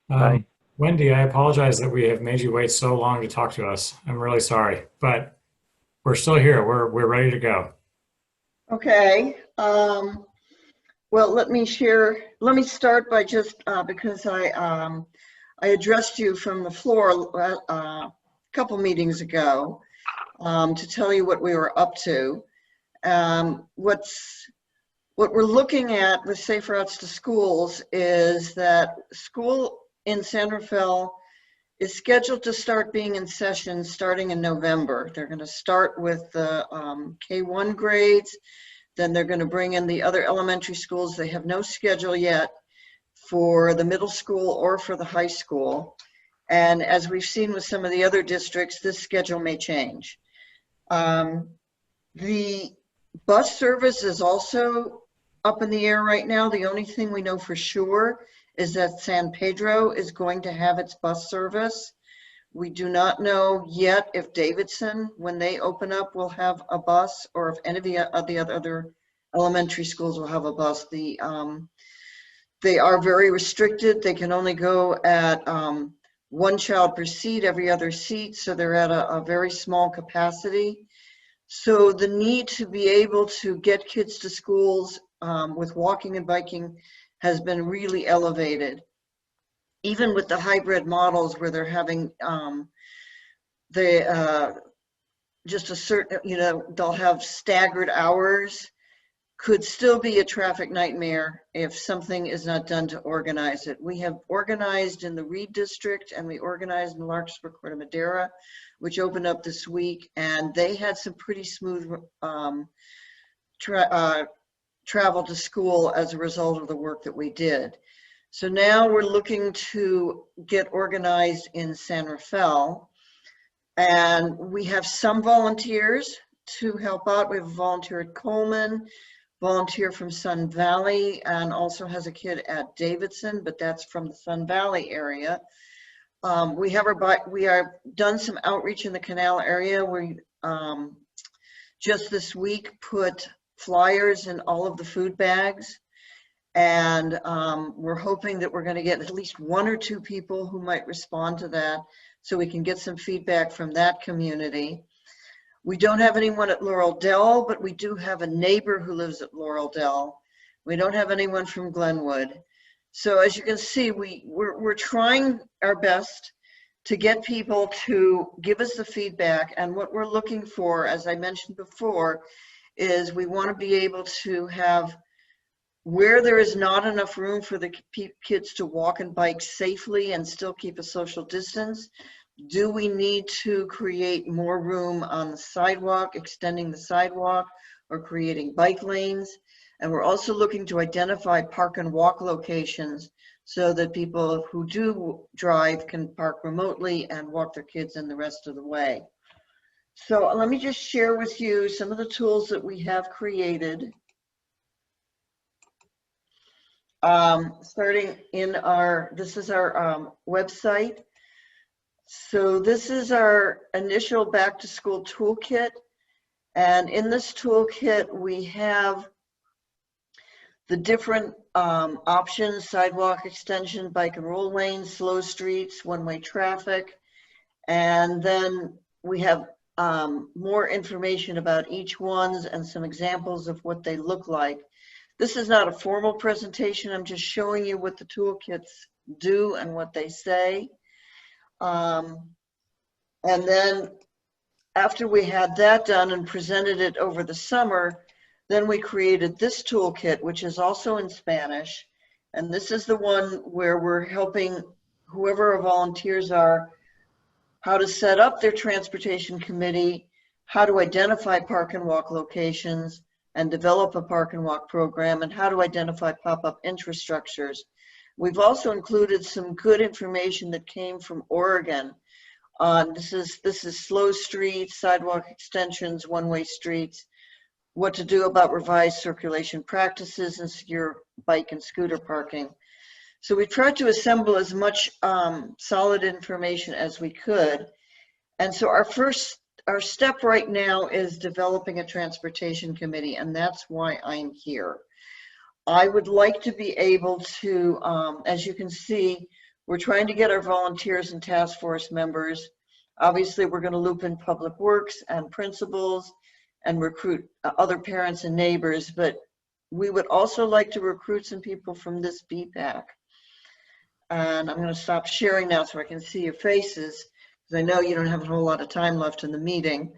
Bye. Wendy, I apologize that we have made you wait so long to talk to us. I'm really sorry, but we're still here. We're ready to go. Okay. Well, let me start by just because I addressed you from the floor a couple meetings ago to tell you what we were up to. What we're looking at with Safe Routes to Schools is that school in San Rafael is scheduled to start being in session starting in November. They're going to start with the K1 grades. Then they're going to bring in the other elementary schools. They have no schedule yet for the middle school or for the high school. And as we've seen with some of the other districts, this schedule may change. The bus service is also up in the air right now. The only thing we know for sure is that San Pedro is going to have its bus service. We do not know yet if Davidson, when they open up, will have a bus, or if any of the other elementary schools will have a bus. They are very restricted. They can only go at 1 child per seat, every other seat, so they're at a very small capacity. So the need to be able to get kids to schools with walking and biking has been really elevated. Even with the hybrid models where they're having just a certain, you know, they'll have staggered hours, could still be a traffic nightmare if something is not done to organize it. We have organized in the Reed District, and we organized in Larkspur, Corte Madera, which opened up this week, and they had some pretty smooth travel to school as a result of the work that we did. So now we're looking to get organized in San Rafael. And we have some volunteers to help out. We have a volunteer at Coleman, volunteer from Sun Valley, and also has a kid at Davidson, but that's from the Sun Valley area. We have done some outreach in the Canal area. We just this week put flyers in all of the food bags, and we're hoping that we're going to get at least 1 or 2 people who might respond to that, so we can get some feedback from that community. We don't have anyone at Laurel Dell, but we do have a neighbor who lives at Laurel Dell. We don't have anyone from Glenwood. So as you can see, we're trying our best to get people to give us the feedback. And what we're looking for, as I mentioned before, is we want to be able to have, where there is not enough room for the kids to walk and bike safely and still keep a social distance, do we need to create more room on the sidewalk, extending the sidewalk, or creating bike lanes? And we're also looking to identify park and walk locations so that people who do drive can park remotely and walk their kids in the rest of the way. So let me just share with you some of the tools that we have created. Starting in this is our website. So this is our initial back to school toolkit. And in this toolkit, we have the different options: sidewalk extension, bike and roll lanes, slow streets, one-way traffic. And then we have more information about each ones and some examples of what they look like. This is not a formal presentation. I'm just showing you what the toolkits do and what they say. And then after we had that done and presented it over the summer, then we created this toolkit, which is also in Spanish. And this is the one where we're helping whoever our volunteers are, how to set up their transportation committee, how to identify park and walk locations and develop a park and walk program, and how to identify pop-up infrastructures. We've also included some good information that came from Oregon. This is slow streets, sidewalk extensions, one-way streets, what to do about revised circulation practices, and secure bike and scooter parking. So we tried to assemble as much solid information as we could. And so our step right now is developing a transportation committee, and that's why I'm here. I would like to be able to, as you can see, we're trying to get our volunteers and task force members. Obviously, we're going to loop in public works and principals and recruit other parents and neighbors, but we would also like to recruit some people from this BPAC. And I'm going to stop sharing now so I can see your faces, because I know you don't have a whole lot of time left in the meeting.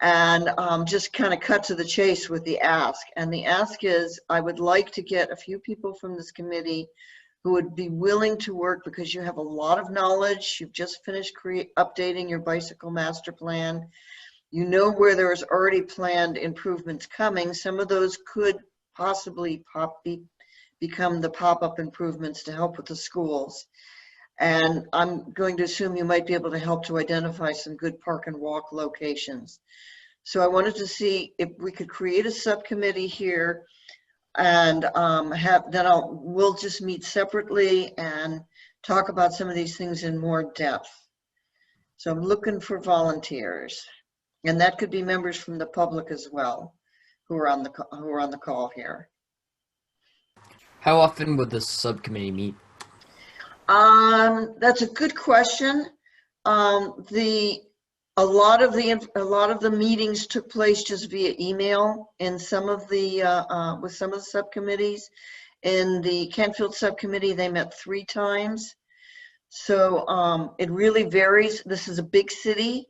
And just kind of cut to the chase with the ask. And the ask is, I would like to get a few people from this committee who would be willing to work, because you have a lot of knowledge. You've just finished updating your bicycle master plan. You know where there is already planned improvements coming. Some of those could possibly become the pop-up improvements to help with the schools. And I'm going to assume you might be able to help to identify some good park and walk locations. So I wanted to see if we could create a subcommittee here, and we'll just meet separately and talk about some of these things in more depth. So I'm looking for volunteers, and that could be members from the public as well, who are on the call here. How often would the subcommittee meet? That's a good question. A lot of the meetings took place just via email in some of the with some of the subcommittees. In the Kentfield subcommittee, they met 3 times. So it really varies. This is a big city,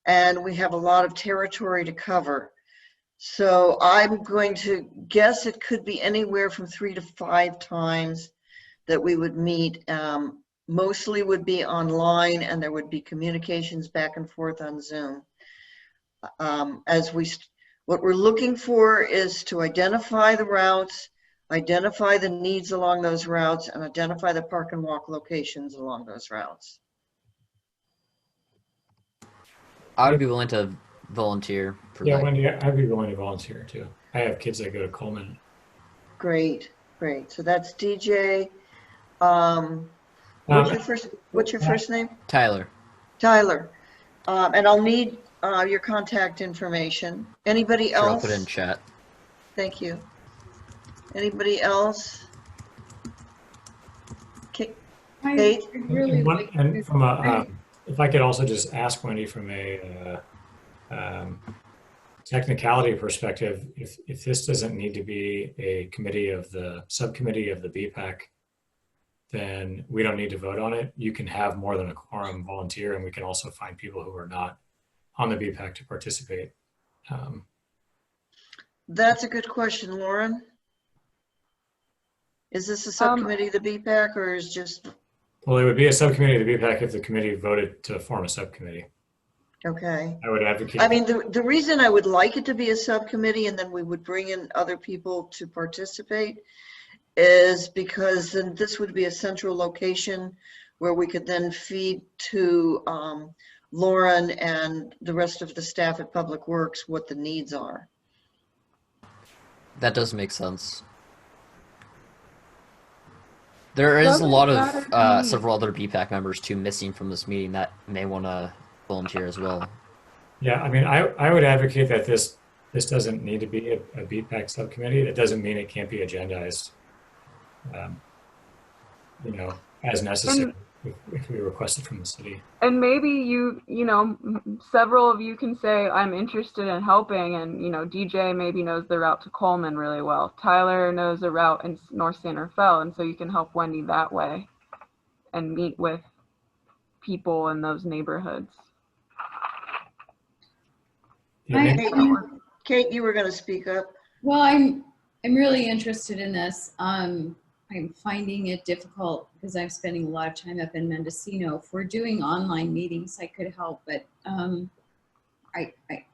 and we have a lot of territory to cover. So I'm going to guess it could be anywhere from 3 to 5 times that we would meet. Mostly would be online, and there would be communications back and forth on Zoom. What we're looking for is to identify the routes, identify the needs along those routes, and identify the park and walk locations along those routes. I would be willing to volunteer for Yeah, that. Wendy, I'd be willing to volunteer too. I have kids that go to Coleman. Great, great. So that's DJ. What's your first name? Tyler. Tyler. And I'll need your contact information. Anybody Sure, I'll else? put it in chat. Thank you. Anybody else? Kate? And from a, if I could also just ask Wendy from a technicality perspective, if this doesn't need to be a committee of the subcommittee of the BPAC, then we don't need to vote on it. You can have more than a quorum volunteer, and we can also find people who are not on the BPAC to participate. That's a good question, Lauren. Is this a subcommittee of the BPAC, or is just? Well, it would be a subcommittee of the BPAC if the committee voted to form a subcommittee. Okay. I would advocate. I mean, the reason I would like it to be a subcommittee and then we would bring in other people to participate is because then this would be a central location where we could then feed to Lauren and the rest of the staff at Public Works what the needs are. That does make sense. There is a lot of several other BPAC members too missing from this meeting that may want to volunteer as well. Yeah, I mean, I would advocate that this doesn't need to be a BPAC subcommittee. That doesn't mean it can't be agendized, you know, as necessary if we request it from the city. And maybe you know, several of you can say, I'm interested in helping, and, you know, DJ maybe knows the route to Coleman really well. Tyler knows the route in North San Rafael, and so you can help Wendy that way and meet with people in those neighborhoods. Kate, you were going to speak up. Well, I'm really interested in this. I'm finding it difficult because I'm spending a lot of time up in Mendocino. If we're doing online meetings, I could help, but I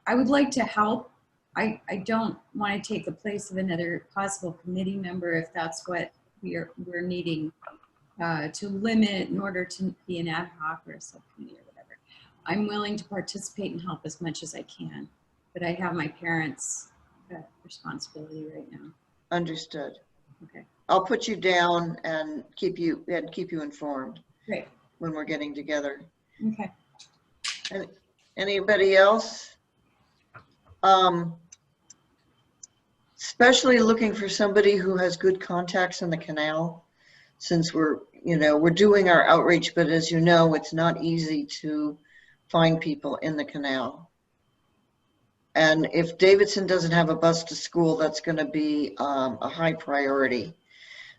would like to help. I don't want to take the place of another possible committee member if that's what we're needing to limit in order to be an ad hoc or a subcommittee or whatever. I'm willing to participate and help as much as I can, but I have my parents' responsibility right now. Understood. Okay. I'll put you down and keep you informed. Great. When we're getting together. Okay. And anybody else? Especially looking for somebody who has good contacts in the canal, since we're doing our outreach, but as you know, it's not easy to find people in the canal. And if Davidson doesn't have a bus to school, that's going to be a high priority.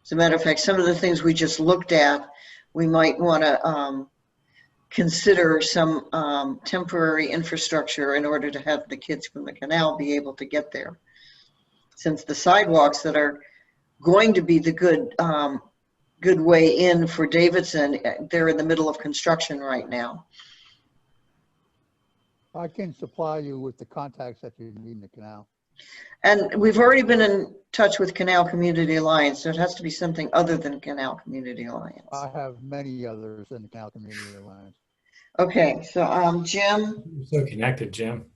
As a matter of fact, some of the things we just looked at, we might want to consider some temporary infrastructure in order to have the kids from the canal be able to get there. Since the sidewalks that are going to be the good way in for Davidson, they're in the middle of construction right now. I can supply you with the contacts that you need in the canal. And we've already been in touch with Canal Community Alliance, so it has to be something other than Canal Community Alliance. I have many others in the Canal Community Alliance. Okay, so Jim. You're so connected, Jim.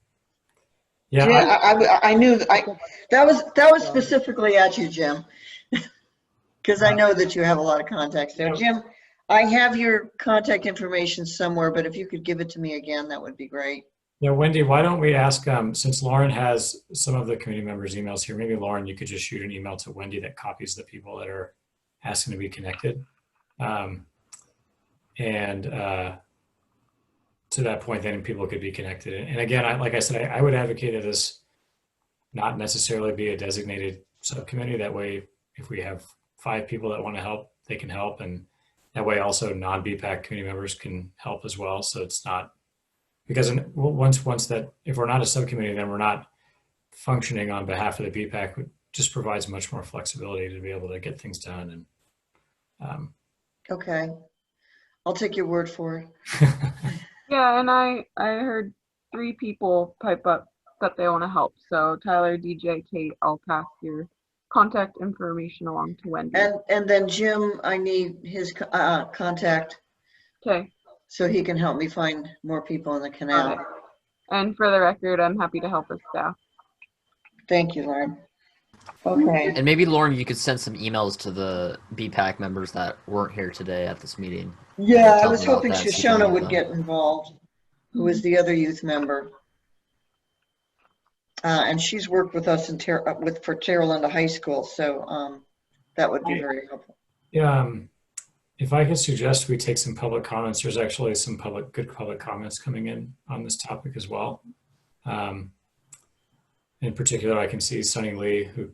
Yeah, Jim, I knew that was specifically at you, Jim, because I know that you have a lot of contacts there. Jim, I have your contact information somewhere, but if you could give it to me again, that would be great. Yeah, Wendy, why don't we ask, since Lauren has some of the community members' emails here, maybe Lauren, you could just shoot an email to Wendy that copies the people that are asking to be connected. To that point, then people could be connected. And again, like I said, I would advocate that this not necessarily be a designated subcommittee. That way, if we have 5 people that want to help, they can help. And that way also non-BPAC community members can help as well. So it's not, because once that, if we're not a subcommittee, then we're not functioning on behalf of the BPAC. It just provides much more flexibility to be able to get things done. And okay, I'll take your word for it. Yeah, and I heard 3 people pipe up that they want to help. So Tyler, DJ, Kate, I'll pass your contact information along to Wendy. And then Jim, I need his contact. Okay. So he can help me find more people in the Got canal. it. And for the record, I'm happy to help with staff. Thank you, Lauren. Okay. And maybe, Lauren, you could send some emails to the BPAC members that weren't here today at this meeting. Yeah, I Tell was them about hoping that and see if they Shoshana need would them. get involved, who is the other youth member. And she's worked with us in for Terra Linda High School, so that would be very helpful. Yeah, if I could suggest we take some public comments, there's actually some good public comments coming in on this topic as well. In particular, I can see Sunny Lee, who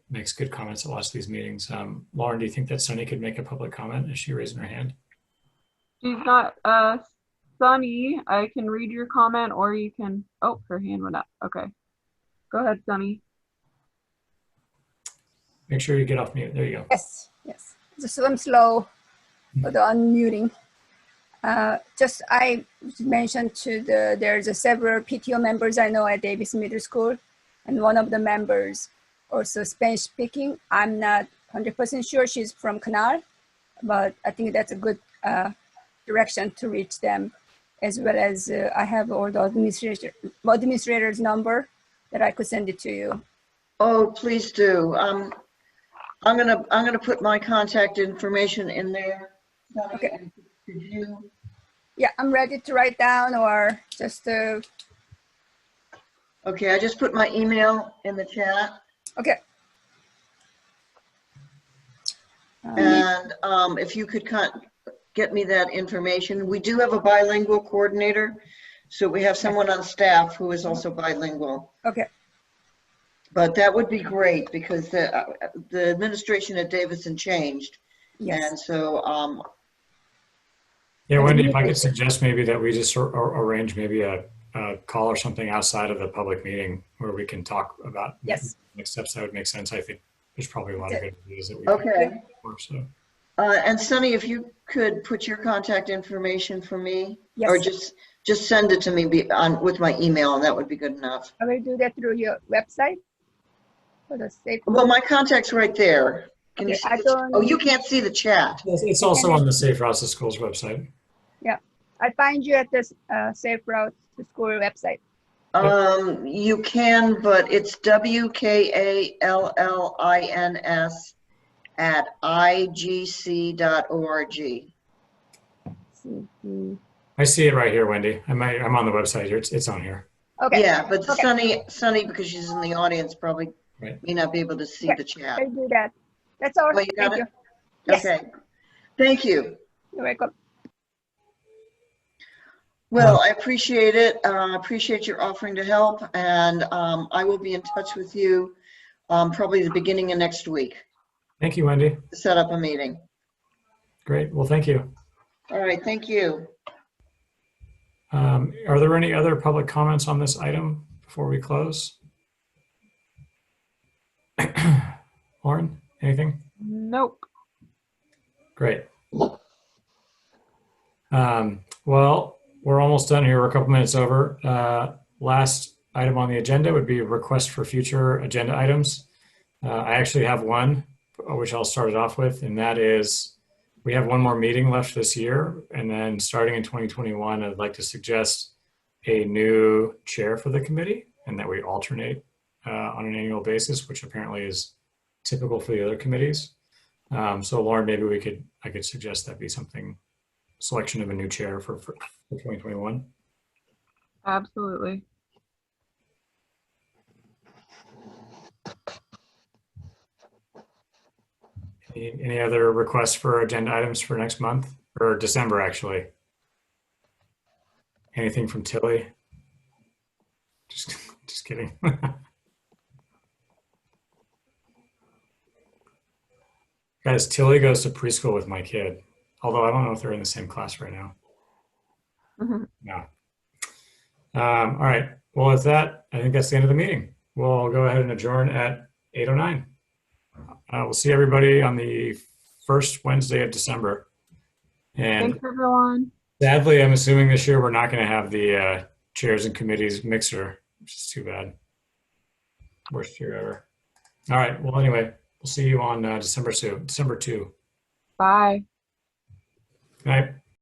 makes good comments at lots of these meetings. Lauren, do you think that Sunny could make a public comment? Is she raising her hand? She's not, Sunny, I can read your comment or you can, oh, her hand went up. Okay. Go ahead, Sunny. Make sure you get off mute. There you go. Yes, yes. Just I'm slow for the unmuting. Just I mentioned there's several PTO members I know at Davis Middle School, and one of the members also Spanish speaking. I'm not 100% sure she's from Canal, but I think that's a good direction to reach them, as well as I have all the administrators' number that I could send it to you. Oh, please do. I'm gonna put my contact information in there. Okay. Could you? Yeah, I'm ready to write down or just Okay, I just put my email in the chat. Okay. And if you could get me that information. We do have a bilingual coordinator, so we have someone on staff who is also bilingual. Okay. But that would be great because the administration at Davidson changed. Yes. And so, yeah, Wendy, if I could suggest maybe that we just arrange maybe a call or something outside of the public meeting where we can talk about yes. next steps. That would make sense. I think there's probably a lot of good ideas that we okay. Work, so. And Sunny, if you could put your contact information for me, yes. or just send it to me with my email, and that would be good enough. I will do that through your website. For the safe. Well, my contact's right there. Can okay, you see oh, you can't see the chat. It's also on the Safe Routes to Schools website. Yeah, I find you at this Safe Routes to School website. You can, but it's WKALLINS@igc.org. I see it right here, Wendy. I'm on the website here. It's on here. Okay. Yeah, but okay. Sunny, because she's in the audience, probably may not be able to see the chat. I do that. That's all. Oh, you got Thank it? you. Yes. Okay. Thank you. You're welcome. Well, I appreciate it. I appreciate your offering to help, and I will be in touch with you probably the beginning of next week. Thank you, Wendy. To set up a meeting. Great. Well, thank you. All right. Thank you. Are there any other public comments on this item before we close? Lauren, anything? Nope. Great. Well, we're almost done here. We're a couple minutes over. Last item on the agenda would be a request for future agenda items. I actually have one, which I'll start it off with, and that is we have one more meeting left this year, and then starting in 2021, I'd like to suggest a new chair for the committee and that we alternate on an annual basis, which apparently is typical for the other committees. So Lauren, maybe I could suggest that be something, selection of a new chair for 2021. Absolutely. Any other requests for agenda items for next month or December, actually? Anything from Tilly? Just kidding. Guys, Tilly goes to preschool with my kid, although I don't know if they're in the same class right now. Mm-hmm. No. All right. Well, with that, I think that's the end of the meeting. We'll go ahead and adjourn at 8:09. We'll see everybody on the first Wednesday of December. And thanks, everyone. Sadly, I'm assuming this year we're not going to have the chairs and committees mixer, which is too bad. Worst year ever. All right. Well, anyway, we'll see you on December 2. Bye. Good night.